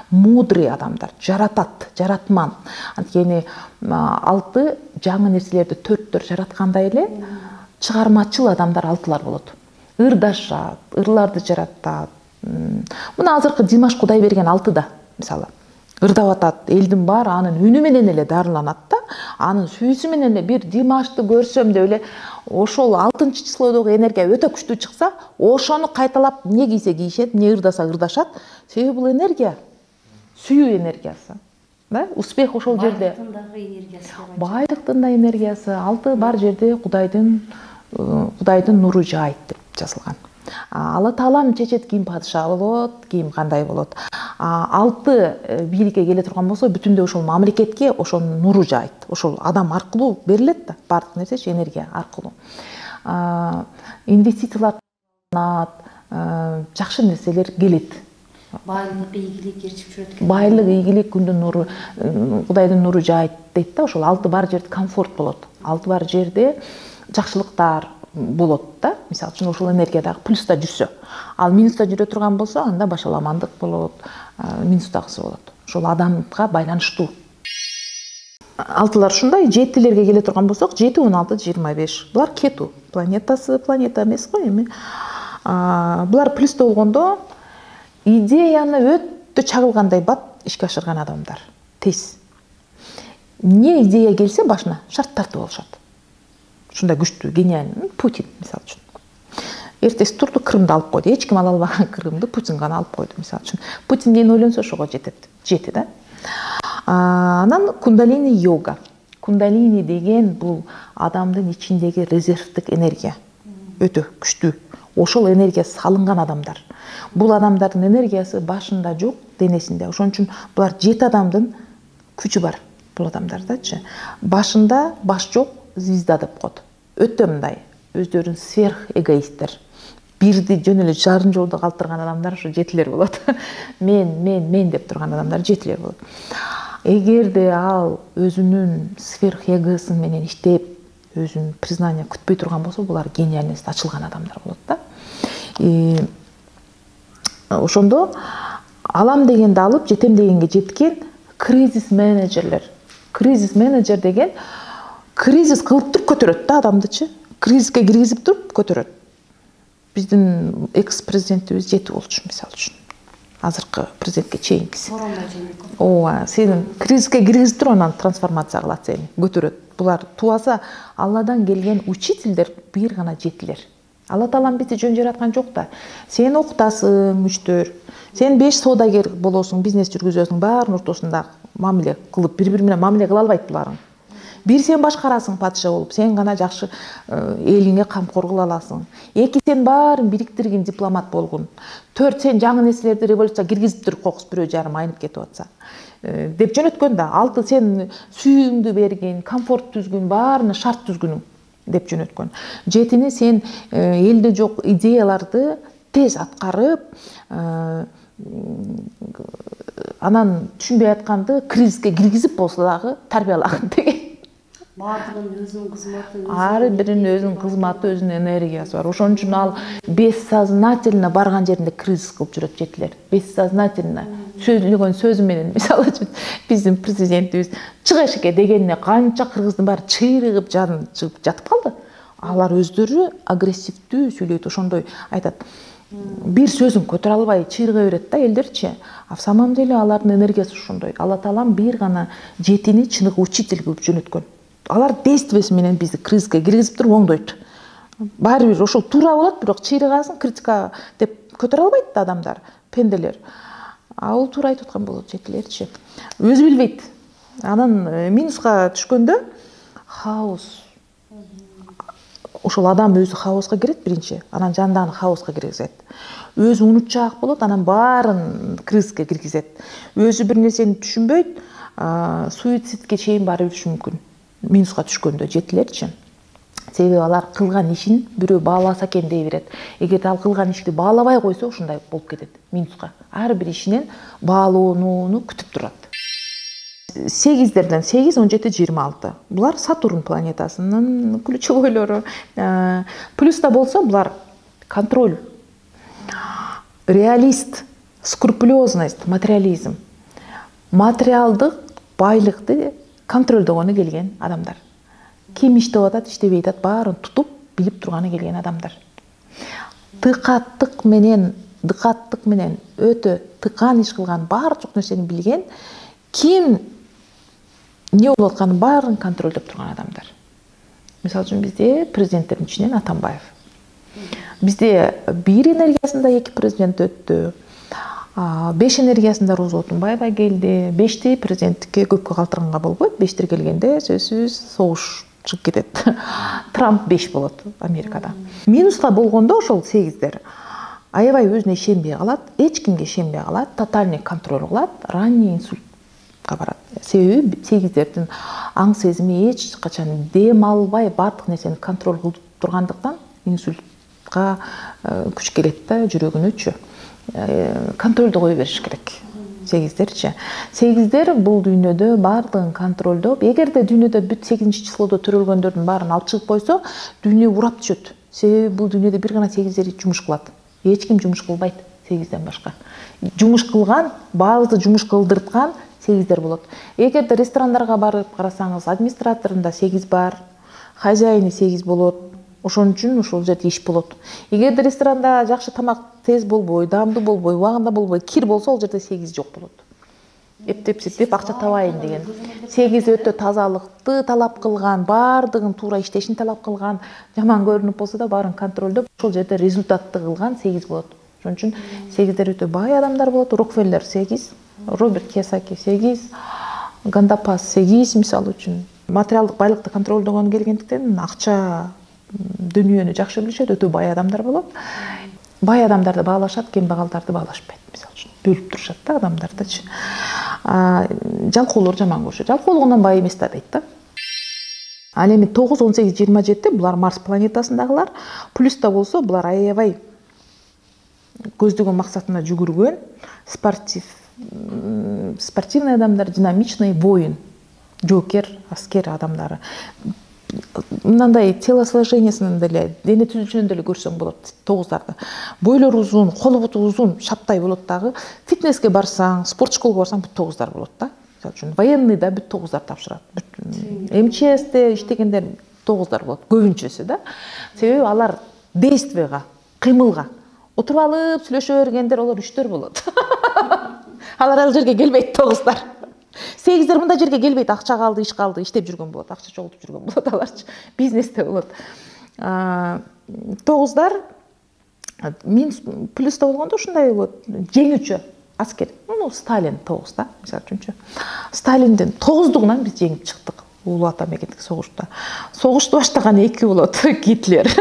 мудрый адамдар, жаратат, жаратман. Анткени алты жаңы нерселерди 4-төр жараткандай эле чыгармачыл адамдар алтылар болот. Ырдашат, ырларды жаратат. Мына азыркы Димаш Кудайберген алтыда, мисалы. Ырдап атат, элдин баары анын үнү менен эле дарыланат да. Анын сүйүүсү менен эле бир Димашты көрсөм деп эле ошол 6-числодогу энергия өтө күчтүү чыкса, ошону кайталап не кийсе кийишет, не ырдаса ырдашат. Себеби бул энергия сүйүү энергиясы. Да? Успех ошол жерде. Байлыктын дагы энергиясы бар. Байлыктын да энергиясы, алты бар жерде Кудайдын нуру жайт деп жазылган. Алла Таалам чечет ким падыша болот, ким кандай болот. Алты бийликке келе турган болсо, бүтүндөй ошол мамлекетке ошонун нуру жайт. Ошол адам аркылуу берилет да, бардык нерсе энергия аркылуу. Инвестициялар жакшы нерселер келет. Байлык, ийгилик ээрчип жүрөт экен. Байлык, ийгилик, күндүн нуру, Кудайдын нуру жайт дейт да, ошол алты бар жерде комфорт болот. Алты бар жерде жакшылыктар болот да. Мисалы үчүн ошол энергиядагы плюста жүрсө. Ал минуста жүрө турган болсо, анда башаламандык болот, минустагысы болот. Ошол адамга байланыштуу. Алтылар ушундай, жетилерге келе турган болсок, 7, 16, 25. Булар кету планетасы, планета эмес го эми. Булар плюста болгондо идеяны өтө чагылгандай бат ишке ашырган адамдар. Тез. Не идея келсе башына шарт тартып алышат. Ушундай күчтүү, гениальный. Путин, мисалы үчүн. Эртеси турду Крымды алып койду. Эч ким ала албаган Крымды Путин гана алып койду, мисалы үчүн. Путин эмне ойлонсо ошого жетет. Жети да. Анан кундалини йога. Кундалини деген бул адамдын ичиндеги резервдик энергия. Өтө күчтүү. Ошол энергия салынган адамдар. Бул адамдардын энергиясы башында жок, денесинде. Ошон үчүн булар 7 адамдын күчү бар. Бул адамдардачы. Башында баш жок, звезда деп коет. Өтө мындай өздөрүн сверх эгоисттер. Бирди жөн эле жарын жолдо калтырган адамдар ошо жетилер болот. мен деп турган адамдар жетилер болот. Эгерде ал өзүнүн сверх эгосы менен иштеп, өзүнүн признание күтпөй турган болсо, булар гениальность ачылган адамдар болот да. Ошондо алам дегенди алып, жетем дегенге жеткен кризис менеджерлер. Кризис менеджер деген кризис кылып туруп көтөрөт да адамдычы. Кризиске киргизип туруп көтөрөт. Биздин экс-президентибиз жети болчу, мисалы үчүн. Азыркы президентке чейинкиси. Ооба, сени кризиске киргизип туруп анан трансформация кылат сени, көтөрөт. Булар туаса Алладан келген учительдер, бир гана жетилер. Алла Таалам бизди жөн жараткан жок да. Сен окутасың, үчтөр. Сен 5 соодагер болосуң, бизнес жүргүзөсүң, баарын ортосунда мамиле кылып, бири-бири менен мамиле кыла албайт буларың. Бир сен башкарасың падыша болуп, сен гана жакшы элиңе камкор кыла аласың. 2 сен баарын бириктирген дипломат болгун. 4 сен жаңы нерселерди революцияга киргизип туруп кокус бирөө жарым айнып кетип атса. Деп жөнөткөн да. 6 сен сүйүүңдү берген, комфорт түзгүн, баарына шарт түзгүнүң деп жөнөткөн. 7 сен элде жок идеяларды тез аткарып, анан түшүнбөй атканды кризиске киргизип болсо дагы тарбиялаган деген. Бардыгынын өзүнүн кызматы, ар биринин өзүнүн кызматы, өзүнүн энергиясы бар. Ошон үчүн ал бессознательно барган жеринде кризис кылып жүрөт жетилер. Бессознательно сөйлөгөн сөзү менен, мисалы үчүн биздин президентибиз чыга эшикке дегенине канча кыргыздын баары чыйрыгып жаны чыгып жатып калды. Алар өздөрү агрессивдүү сүйлөйт, ошондой айтат. Бир сөзүн көтөрө албай чыйрыга берет да элдерчи. А в самом деле алардын энергиясы ошондой. Алла Таалам бир гана жетини чыныгы учитель кылып жөнөткөн. Алар действиеси менен бизди кризиске киргизип туруп оңдойт. Баары бир ошол туура болот, бирок чыйрыгасын критика деп көтөрө албайт да адамдар, пенделер. А ол туура айтып аткан болот жетилерчи. Өзү билбейт. Анан минуска түшкөндө хаос. Ошол адам өзү хаоска кирет биринчи, анан жандагы хаоска киргизет. Өзү унутчаак болот, анан баарын кризиске киргизет. Өзү бир нерсени түшүнбөйт, суицидке чейин барып жүрүшү мүмкүн. Минуска түшкөндө жетилерчи. Себеби алар кылган ишин бирөө бааласа экен дей берет. Эгерде ал кылган ишти баалабай койсо, ушундай болуп кетет минуска. Ар бир ишинен баалоону күтүп турат. 8дерден 8, 17, 26. Булар Сатурн планетасынын ключевойлору. Плюста болсо булар контроль, реалист, скрупулезность, материализм. Материалдык байлыкты контролдогону келген адамдар. Ким иштеп атат, иштебей атат, баарын тутуп, билип турганы келген адамдар. Дыкаттык менен өтө тыкан иш кылган, баардык нерсени билген, ким не болуп атканын баарын контролдоп турган адамдар. Мисалы үчүн бизде президенттердин ичинен Атамбаев. Бизде бир энергиясында 2 президент өттү. 5 энергиясында Роза Отунбаева келди. 5ти президенттикке көпкө калтырганга болбойт. 5тер келгенде сөзсүз согуш чыгып кетет. Трамп 5 болот Америкада. Минуска болгондо ошол 8дер. Аябай өзүнө ишенбей калат, эч кимге ишенбей калат, тотальный контроль кылат, ранний инсультка барат. Себеби 8дердин аң сезими эч качан дем албай бардык нерсени контроль кылып тургандыктан инсультка күч келет да, жүрөгүнөчү. Контролду кое бериш керек. 8дерчи. 8дер бул дүйнөдө бардыгын контролдоп, эгерде дүйнөдө бүт 8-числодо төрөлгөндөрдүн баарын алып чыгып койсо, дүйнө урап түшөт. Себеби бул дүйнөдө бир гана 8дер жумуш кылат. Эч ким жумуш кылбайт 8ден башка. Жумуш кылган, баарды жумуш кылдырткан 8дер болот. Эгерде ресторандарга барып карасаңыз, администраторунда 8 бар, хозяйны 8 болот. Ошон үчүн ошол жерде иш болот. Эгерде ресторанда жакшы тамак тез болбой, даамдуу болбой, убагында болбой, кир болсо, ол жерде 8 жок болот. Эптеп акча табайын деген. 8 өтө тазалыкты талап кылган, бардыгын туура иштешин талап кылган, жаман көрүнүп болсо да баарын контролдоп, ошол жерде результатты кылган 8 болот. Ошон үчүн 8дер өтө бай адамдар болот. Рокфеллер 8, Роберт Кийосаки 8, Гандапас 8 мисалы үчүн. Материалдык байлыкты контролдогон келгендиктен акча дүйнөнү жакшы билишет, өтө бай адамдар болот. Бай адамдарды баалашат, кембагалдарды баалашпайт, мисалы үчүн. Бөлүп турушат да адамдардычы. Жалкоолор жаман көрүшөт. Жалкоолугунан бай эмес да дейт да. Ал эми 9, 18, 27 булар Марс планетасындагылар. Плюста болсо булар аябай көздөгөн максатына жүгүргөн, спортивный адамдар, динамичный, воин, жокер, аскер адамдары. Мындай телосложениясынан деле, дене түзүлүшүнөн деле көрсөң болот 9дарды. Бойлору узун, колу буту узун, шаптай болот дагы. Фитнеске барсаң, спорт школага барсаң, бүт 9дар болот да. Мисалы үчүн военный да бүт 9дар тапшырат. МЧСте иштегендер 9дар болот, көбүнчөсү да. Себеби алар действияга, кыймылга отуруп алып сүйлөшө бергендер олар 3төр болот. Алар ал жерге келбейт 9дар. 8дер мындай жерге келбейт, акча калды, иш калды, иштеп жүргөн болот, акча чогултуп жүргөн болот аларчы. Бизнесте болот. 9дар минус плюста болгондо ушундай болот. Жеңүүчү аскер. Сталин 9 да, мисалы үчүнчү. Сталиндин 9дугунан биз жеңип чыктык. Улуу ата мекендик согушта. Согушту баштаган 2 болот, Гитлер.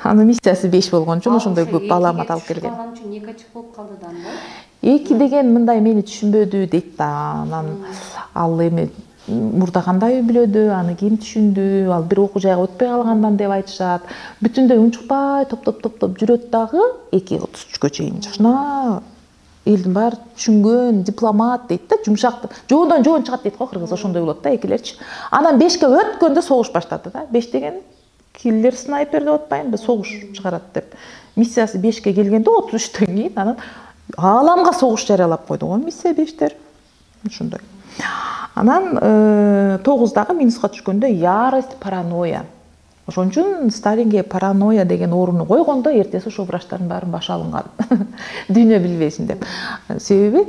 Анын миссиясы 5 болгон үчүн ошондой көп баалаамат алып келген. Некачы болуп калды да анда. 2 деген мындай мени түшүнбөдү дейт да. Анан ал эми мурда кандай билөдү, аны ким түшүндү, ал бир окуу жайга өтпөй калгандан деп айтышат. Бүтүндөй унчукпай топтоп жүрөт дагы 2-33гө чейин жашына элдин баары түшүнгөн дипломат дейт да, жумшак. Жоодон жоон чыгат дейт го кыргыз, ошондой болот да экилерчи. Анан 5ке өткөндө согуш баштады да. 5 деген киллер снайпер деп атпайынбы, согуш чыгарат деп. Миссиясы 5ке келгенде 33төн кийин анан ааламга согуш жарыялап койду го миссия 5тер. Ошондой. Анан 9дагы минуска түшкөндө ярость, паранойя. Ошон үчүн Сталинге паранойя деген орунду койгондо эртеси ошо врачтардын баарын башы алынган. Дүйнө билбесин деп. Себеби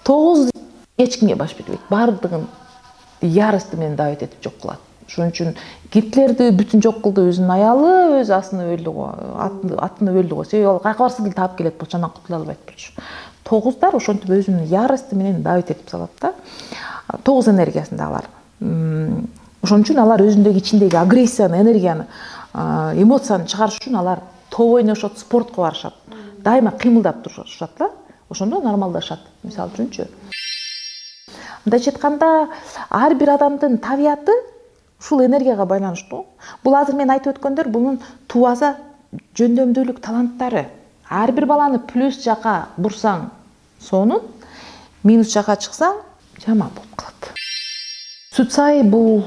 9 эч кимге баш бербейт. Бардыгын яросты менен давить этип жок кылат. Ошон үчүн Гитлерди бүтүн жок кылды, өзүнүн аялы, өз асыны өлдү го, атын өлдү го. Себеби ал кайка барса деле таап келет болчу, анан кутула албайт болчу. 9дар ошентип өзүнүн яросты менен давить этип салат да. 9 энергиясындагылар. Ошон үчүн алар өзүндөгү ичиндеги агрессияны, энергияны, эмоцияны чыгарыш үчүн алар топ ойношот, спортко барышат. Дайыма кыймылдап турушат да. Ошондо нормалдашат. Мисалы үчүнчү. Мындайча айтканда, ар бир адамдын табияты ушул энергияга байланыштуу. Бул азыр мен айтып өткөндөр бунун туаза жөндөмдүүлүк таланттары. Ар бир баланы плюс жака бурсаң сонун, минус жака чыксаң жаман болуп калат. Суцай бул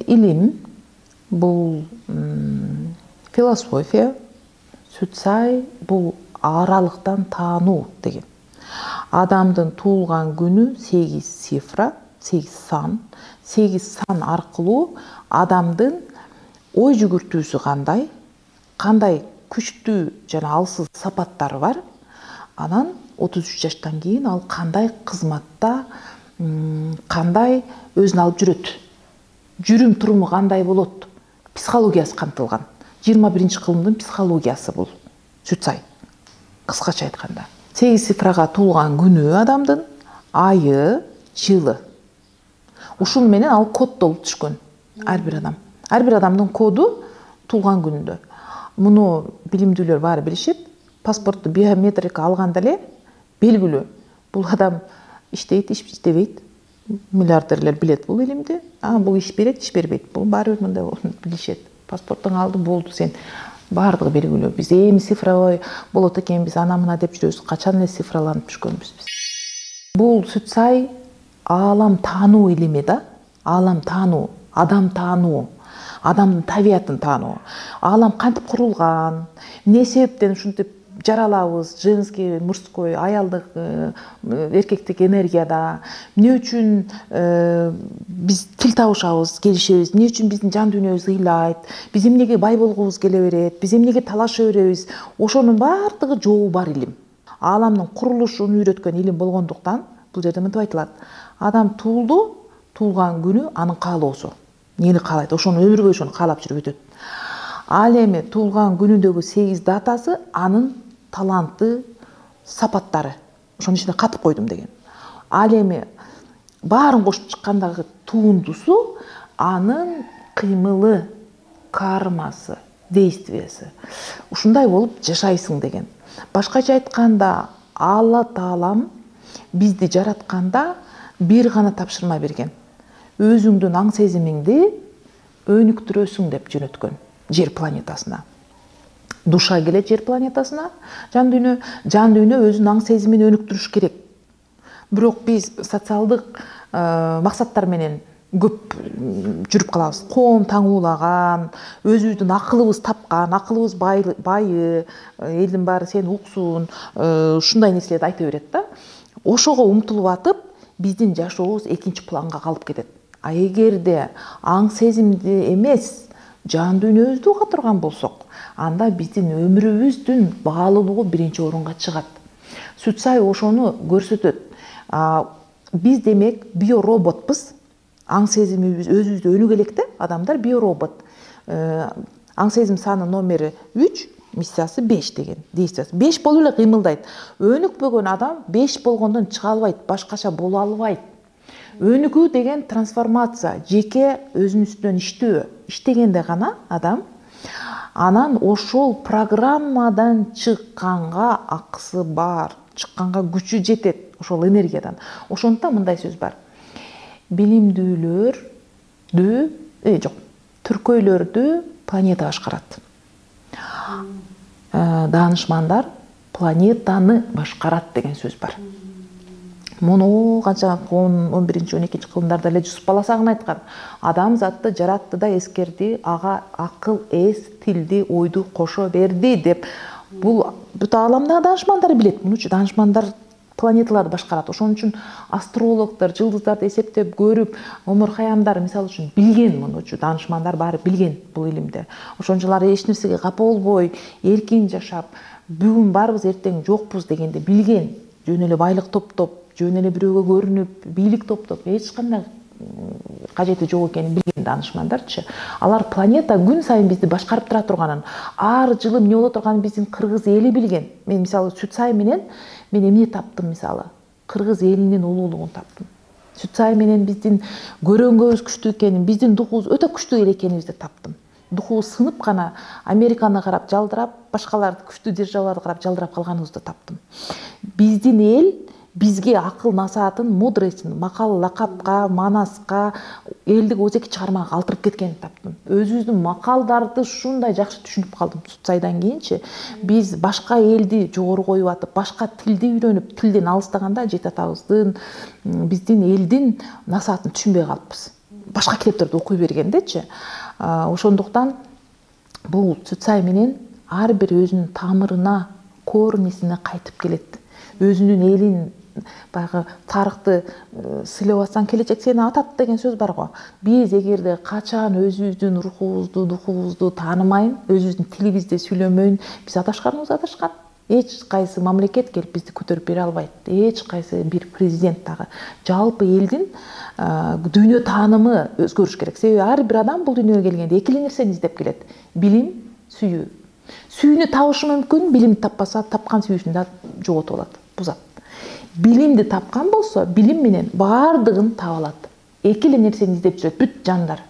илим, бул философия. Суцай бул аралыктан таануу деген. Адамдын туулган күнү 8 цифра, 8 сан. 8 сан аркылуу адамдын ой жүгүртүүсү кандай күчтүү жана алсыз сапаттары бар. Анан 33 жаштан кийин ал кандай кызматта, кандай өзүн алып жүрөт. Жүрүм туруму кандай болот? Психологиясы камтылган. 21-кылымдын психологиясы бул Суцай. кыскача айтканда 8 цифрага туулган күнү адамдын, айы, жылы. Ушун менен ал коддолуп түшкөн ар бир адам. Ар бир адамдын коду туулган күнүндө. Муну билимдүүлөр баары билишет. Паспортту биометрика алганда эле белгилүү. Бул адам иштейт, иштебейт. Миллиардерлер билет бул илимди. Бул иш берет, иш бербейт. Бул баары бир мындай билишет. Паспорттун алды болду, сен баардыгы белгилүү. Биз эми цифровой болот экен, биз ана мына деп жүрөбүз. Качан эле цифраланып түшкөнбүз биз. Бул сүт сай аалам таануу илими да. Аалам таануу, адам таануу, адамдын табиятын таануу. Аалам кантип курулган, эмне себептен ушинтип жаралабыз, женский, мужской, аялдык, эркектик энергияда, эмне үчүн биз тил табышабыз, келишебиз, эмне үчүн биздин жан дүйнөбүз ыйлайт, биз эмнеге бай болгубуз келе берет, биз эмнеге талаша беребиз, ошонун баардыгы жообу бар илим. Ааламдын курулушун үйрөткөн илим болгондуктан бул жерде мынтип айтылат. Адам туулду, туулган күнү анын каалоосу. Эмнени каалайт, ошону өмүр бою ошону каалап жүрүп өтөт. Ал эми туулган күнүндөгү 8 датасы анын таланты, сапаттары. Ошонун ичине катып койдум деген. Ал эми баарын кошуп чыккандагы туундусу анын кыймылы, кармасы, действиясы. Ушундай болуп жашайсың деген. Башкача айтканда, Алла Таалам бизди жаратканда бир гана тапшырма берген. Өзүңдүн аң сезимиңди өнүктүрөсүң деп жөнөткөн жер планетасына. Душа келет жер планетасына, жан дүйнө өзүнүн аң сезимин өнүктүрүш керек. Бирок биз социалдык максаттар менен көп жүрүп калабыз. Коом таңуулаган, өзүбүздүн акылыбыз тапкан, акылыбыз байы, элдин баары сени уксун, ушундай нерселерди айта берет да. Ошого умтулуп атып, биздин жашообуз экинчи планга калып кетет. А эгерде аң сезимди эмес, жан дүйнөбүздү уга турган болсок, анда биздин өмүрүбүздүн баалуулугу биринчи орунга чыгат. Сүт сай ошону көрсөтөт. Биз демек биороботпуз. Аң сезимибиз өзүбүздө өнүгө элек да, адамдар биоробот. Аң сезим саны номери 3, миссиясы 5 деген. Действиясы 5 болуп эле кыймылдайт. Өнүкпөгөн адам 5 болгондон чыга албайт, башкача боло албайт. Өнүгүү деген трансформация, жеке өзүнүн үстүнөн иштөө. Иштегенде гана адам анан ошол программадан чыкканга акысы бар, чыкканга күчү жетет, ошол энергиядан. Ошондуктан мындай сөз бар. Түркөйлөрдү планета башкарат. Даанышмандар планетаны башкарат деген сөз бар. Муну канча 11-12 кылымдарда эле Жусуп Баласагын айткан. Адам затты жаратты да эскерди, ага акыл, эс, тилди, ойду кошо берди деп. Бул бүт ааламда даанышмандар билет. Муну үчүн даанышмандар планеталарды башкарат. Ошон үчүн астрологдор жылдыздарды эсептеп көрүп, Омар Хаямдар мисалы үчүн билген муну үчүн. Даанышмандар баары билген бул илимде. Ошончолар эч нерсеге капа болбой, эркин жашап, бүгүн барбыз, эртең жокпуз дегенде билген. Жөн эле байлык топтоп, жөн эле бирөөгө көрүнүп, бийлик топтоп, эч кандай кажети жок экенин билген даанышмандарчы. Алар планета күн сайын бизди башкарып тура турганын, ар жылы эмне боло турганын биздин кыргыз эли билген. Мен мисалы сүт сай менен мен эмне таптым мисалы? Кыргыз элинин улуулугун таптым. Сүт сай менен биздин көрөнгөбүз күчтүү экенин, биздин духубуз өтө күчтүү эле экенибизди таптым. Духубуз сынып гана Американы карап жалдырап, башкаларды күчтүү державаларды карап жалдырап калганыбызды таптым. Биздин эл бизге акыл насаатын, мудросын, макал лакапка, манаска, элдик өзеки чыгармага калтырып кеткенин таптым. Өзүбүздүн макалдарды ушундай жакшы түшүнүп калдым сүт сайдан кийинчи. Биз башка элди жогору коюп атып, башка тилди үйрөнүп, тилден алыстаганда жет атабыздын, биздин элдин насаатын түшүнбөй калыппыз. Башка китептерди окуй бергендечи. Ошондуктан бул сүт сай менен ар бир өзүнүн тамырына, корнисине кайтып келет. Өзүнүн элин баягы тарыхты сыйлап атсаң, келечек сени атат деген сөз бар го. Биз эгерде качан өзүбүздүн рухубузду, духубузду таанымайын, өзүбүздүн тилибизди сүйлөмөйүн, биз адашканыбыз адашкан. Эч кайсы мамлекет келип бизди көтөрүп бере албайт. Эч кайсы бир президент дагы. Жалпы элдин дүйнө таанымы өзгөрүш керек. Себеби ар бир адам бул дүйнөгө келгенде эки эле нерсени издеп келет: билим, сүйүү. Сүйүүнү табышы мүмкүн, билимди таппаса тапкан сүйүүсүн да жоготуп алат, бузат. Билимди тапкан болсо, билим менен баардыгын таба алат. Эки эле нерсени издеп жүрөт бүт жандар.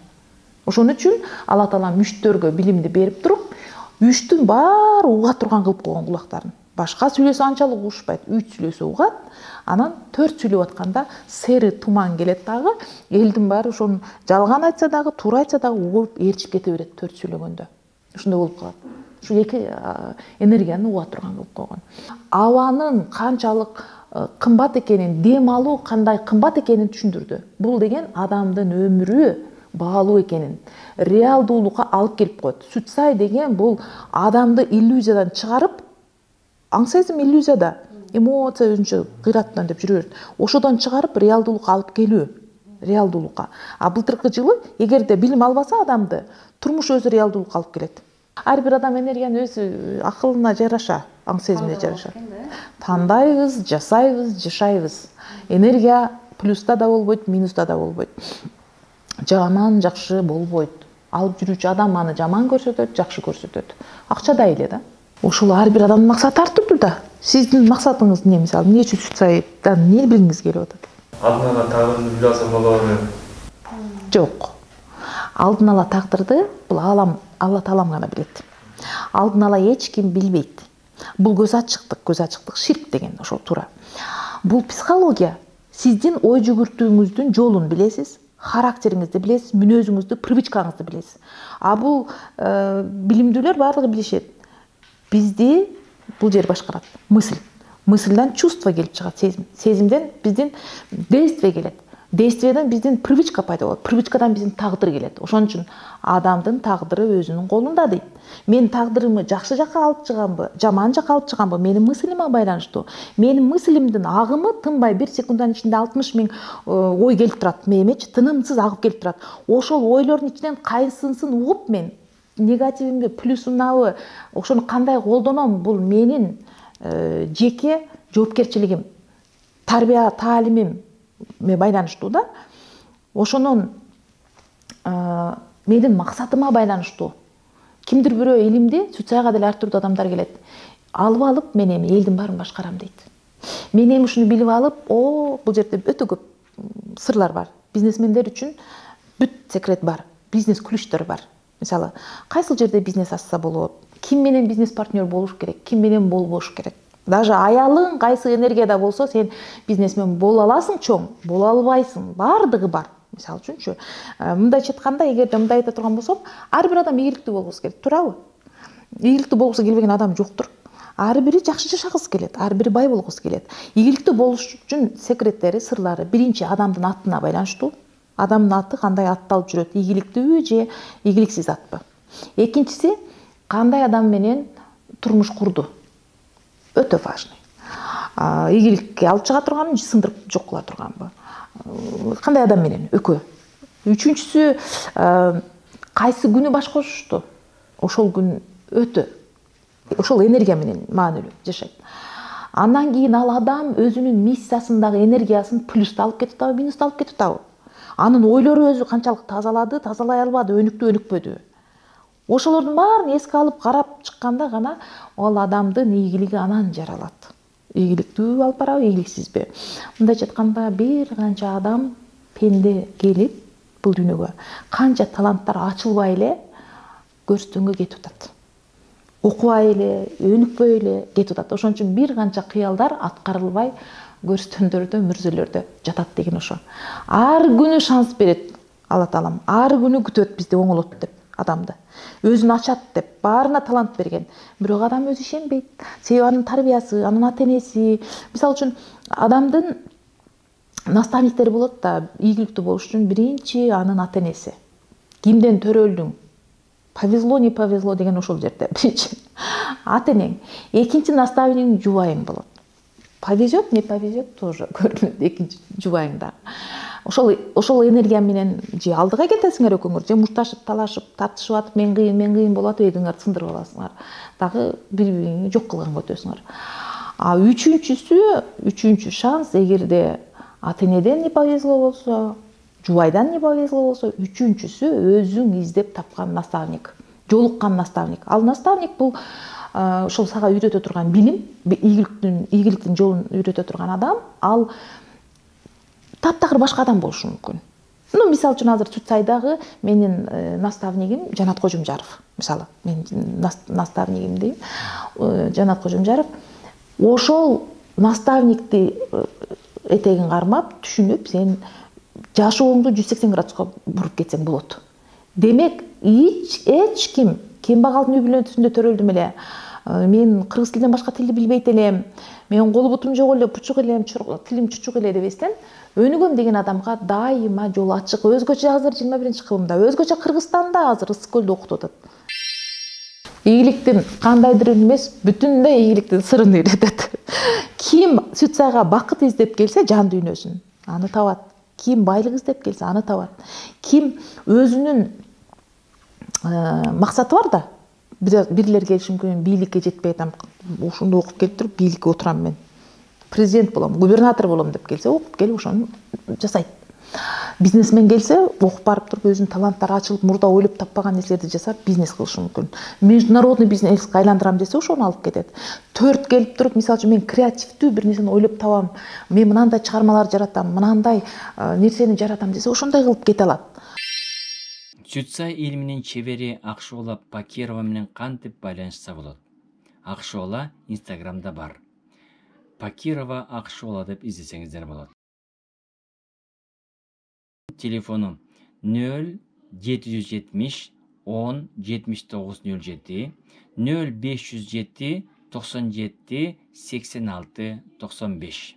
Ошон үчүн Алла Таала мүчтөргө билимди берип туруп, үчтүн баары уга турган кылып койгон кулактарын. Башка сүйлөсө анчалык угушпайт, 3 сүйлөсө угат. Анан 4 сүйлөп атканда сери туман келет дагы, элдин баары ошону жалган айтса дагы, туура айтса дагы угуп ээрчип кете берет 4 сүйлөгөндө. Ушундай болуп калат. Ушу эки энергияны уга турган кылып койгон. Абанын канчалык кымбат экенин, дем алуу кандай кымбат экенин түшүндүрдү. Бул деген адамдын өмүрү баалуу экенин, реалдуулукка алып келип коет. Сүтсай деген бул адамды иллюзиядан чыгарып, аңсайсың иллюзияда, эмоция өзүнчө кыйраттан деп жүрө берет. Ошодон чыгарып реалдуулукка алып келүү, реалдуулукка. А былтыркы жылы эгерде билим албаса адамды, турмуш өзү реалдуулукка алып келет. Ар бир адам энергияны өзү акылына жараша, аң сезимине жараша тандайбыз, жасайбыз, жашайбыз. Энергия плюста да болбойт, минуста да болбойт. Жаман, жакшы болбойт. Алып жүрүүчү адам аны жаман көрсөтөт, жакшы көрсөтөт. Акчада эле да. Ошол ар бир адамдын максаты ар түрдүү да. Сиздин максатыңыз эмне, мисалы, эмне үчүн Сүтсайдан эмне билгиңиз келип атат? Алдын ала тагдырды биле алсам болобу? Жок. Алдын ала тагдырды бул Алла Таалам гана билет. Алдын ала эч ким билбейт. Бул көз ачыктык, ширк деген ошол туура. Бул психология. Сиздин ой жүгүртүүңүздүн жолун билесиз, характериңизди билесиз, мүнөзүңүздү, привычкаңызды билесиз. А бул билимдүүлөр баардыгы билишет. Бизди бул жер башкарат. Мысльдан чувство келип чыгат, сезим. Сезимден биздин действие келет. Действиеден биздин привычка пайда болот. Привычкадан биздин тагдыр келет. Ошон үчүн адамдын тагдыры өзүнүн колунда дейт. Мен тагдырымы жакшы жакка алып чыганбы, жаман жакка алып чыганбы, менин мыслиме байланыштуу. Менин мыслимдин агымы тынбай 1 секунддун ичинде 60 000 ой келип турат мээмечи, тынымсыз агып келип турат. Ошол ойлордун ичинен кайсысын угуп мен негативимди, плюсумнабы, ошону кандай колдоном, бул менин жеке жоопкерчилигим, тарбия таалимиме байланыштуу да. Ошонун менин максатыма байланыштуу. Кимдир бирөө илимди Сүтсайга деле ар түрдүү адамдар келет. Алып мен эми элдин баарын башкарам дейт. Мен эми ушуну билип алып, бул жерде өтө көп сырлар бар. Бизнесмендер үчүн бүт секрет бар. Бизнес ключтөр бар. Мисалы, кайсыл жерде бизнес ачса болот, ким менен бизнес партнер болуш керек, ким менен болбош керек. Даже аялың кайсы энергияда болсо, сен бизнесмен боло аласың чоң, боло албайсың. Бардыгы бар. Мисалы үчүнчү, мындайча айтканда, эгерде мындай айта турган болсом, ар бир адам ийгиликтүү болгусу келет, туурабы? Ийгиликтүү болгусу келбеген адам жоктур. Ар бири жакшы жашагысы келет, ар бири бай болгусу келет. Ийгиликтүү болуш үчүн секреттери, сырлары биринчи адамдын атына байланыштуу. Адамдын аты кандай атталып жүрөт, ийгиликтүүбү же ийгиликсиз атпы? Экинчиси, кандай адам менен турмуш курду? Өтө важный. Ийгиликке алып чыга турганбы, сындырып жок кыла турганбы? Кандай адам менен? Экөө. Үчүнчүсү, кайсы күнү баш кошушту? Ошол күн өтө, ошол энергия менен маанилүү жашайт. Андан кийин ал адам өзүнүн миссиясындагы энергиясын плюста алып кетип атабы, минуста алып кетип атабы? Анын ойлору өзү канчалык тазалады, тазалай албады, өнүктү, өнүкпөдү? Ошолордун баарын эске алып карап чыкканда гана ал адамдын ийгилиги анан жаралат. Ийгиликтүү алып барабы, ийгиликсизби? Мындайча айтканда, бир канча адам пенде келип бул дүйнөгө канча таланттар ачылбай эле көрстөнгө кетип атат. Окубай эле, өнүкпөй эле кетип атат. Ошон үчүн бир канча кыялдар аткарылбай көрстөндөрдө, мүрзөлөрдө жатат деген ошо. Ар күнү шанс берет Алла Таалам. Ар күнү күтөт бизди оңолот деп адамды. Өзүн ачат деп, баарына талант берген. Бирок адам өзү ишенбейт. Себеби анын тарбиясы, анын ата-энеси, мисалы үчүн адамдын наставниктери болот да, ийгиликтүү болуш үчүн биринчи анын ата-энеси. Кимден төрөлдүң? Повезло, не повезло деген ошол жерде биринчи. Ата-энең. Экинчи наставниктин жубайың болот. Повезет, не повезет тоже көрүнөт экинчи жубайыңда. Ошол энергия менен же алдыга кетесиңер экөөңөр, же мушташып, талашып, тартышып атып, мен кыйын болот, өзүңөр сындырып аласыңар. Дагы бири-бириңи жок кылганга өтөсүңөр. А үчүнчү шанс, эгерде ата-энеден не повезло болсо, жубайдан не повезло болсо, үчүнчүсү өзүң издеп тапкан наставник, жолуккан наставник. Ал наставник бул ошол сага үйрөтө турган билим, ийгиликтин жолун үйрөтө турган адам. Ал таптакыр башка адам болушу мүмкүн. Ну, мисалы үчүн азыр Чүтсайдагы менин наставнигим Жанат Кожумжаров. Мисалы, мен наставнигим дейм, Жанат Кожумжаров. Ошол наставникти этегин кармап, түшүнүп, сен жашооңду 180 градуска буруп кетсең болот. Демек, эч ким кембагалдын үй бүлөсүндө төрөлдүм эле. Мен кыргыз тилинен башка тилди билбейт элем. Мен колу бутум жок эле, пучук элем, тилим чучук эле дебестен, өнүгөм деген адамга дайыма жол ачык. Өзгөчө азыр 21-кылымда, өзгөчө Кыргызстанда азыр Ысык-Көлдө окутуп атат. Ийгиликтин кандайдыр эмес, бүтүндөй ийгиликтин сырын үйрөтөт. Ким Чүтсайга бакыт издеп келсе, жан дүйнөсүн аны табат. Ким байлык издеп келсе, аны табат. Ким өзүнүн максаты бар да, бирлер келиши мүмкүн, бийликке жетпей атам, ушунду окуп келип туруп бийликке отурам мен. Президент болом, губернатор болом деп келсе, окуп келип ошону жасайт. Бизнесмен келсе, окуп барып туруп өзүнүн таланттары ачылып, мурда ойлоп таппаган нерселерди жасап, бизнес кылышы мүмкүн. Международный бизнеске айландырам десе, ошону алып кетет. 4 келип туруп, мисалы үчүн мен креативдүү бир нерсени ойлоп табам, мен мынандай чыгармалар жаратам, мынандай нерсени жаратам десе, ошондой кылып кете алат. Чүтсай илиминин чебери Акшола Пакирова менен кантип байланышса болот? Акшола Инстаграмда бар. Пакирова Акшола деп издесеңиздер болот. Телефону 0770 10 7907 0507 97 86 95.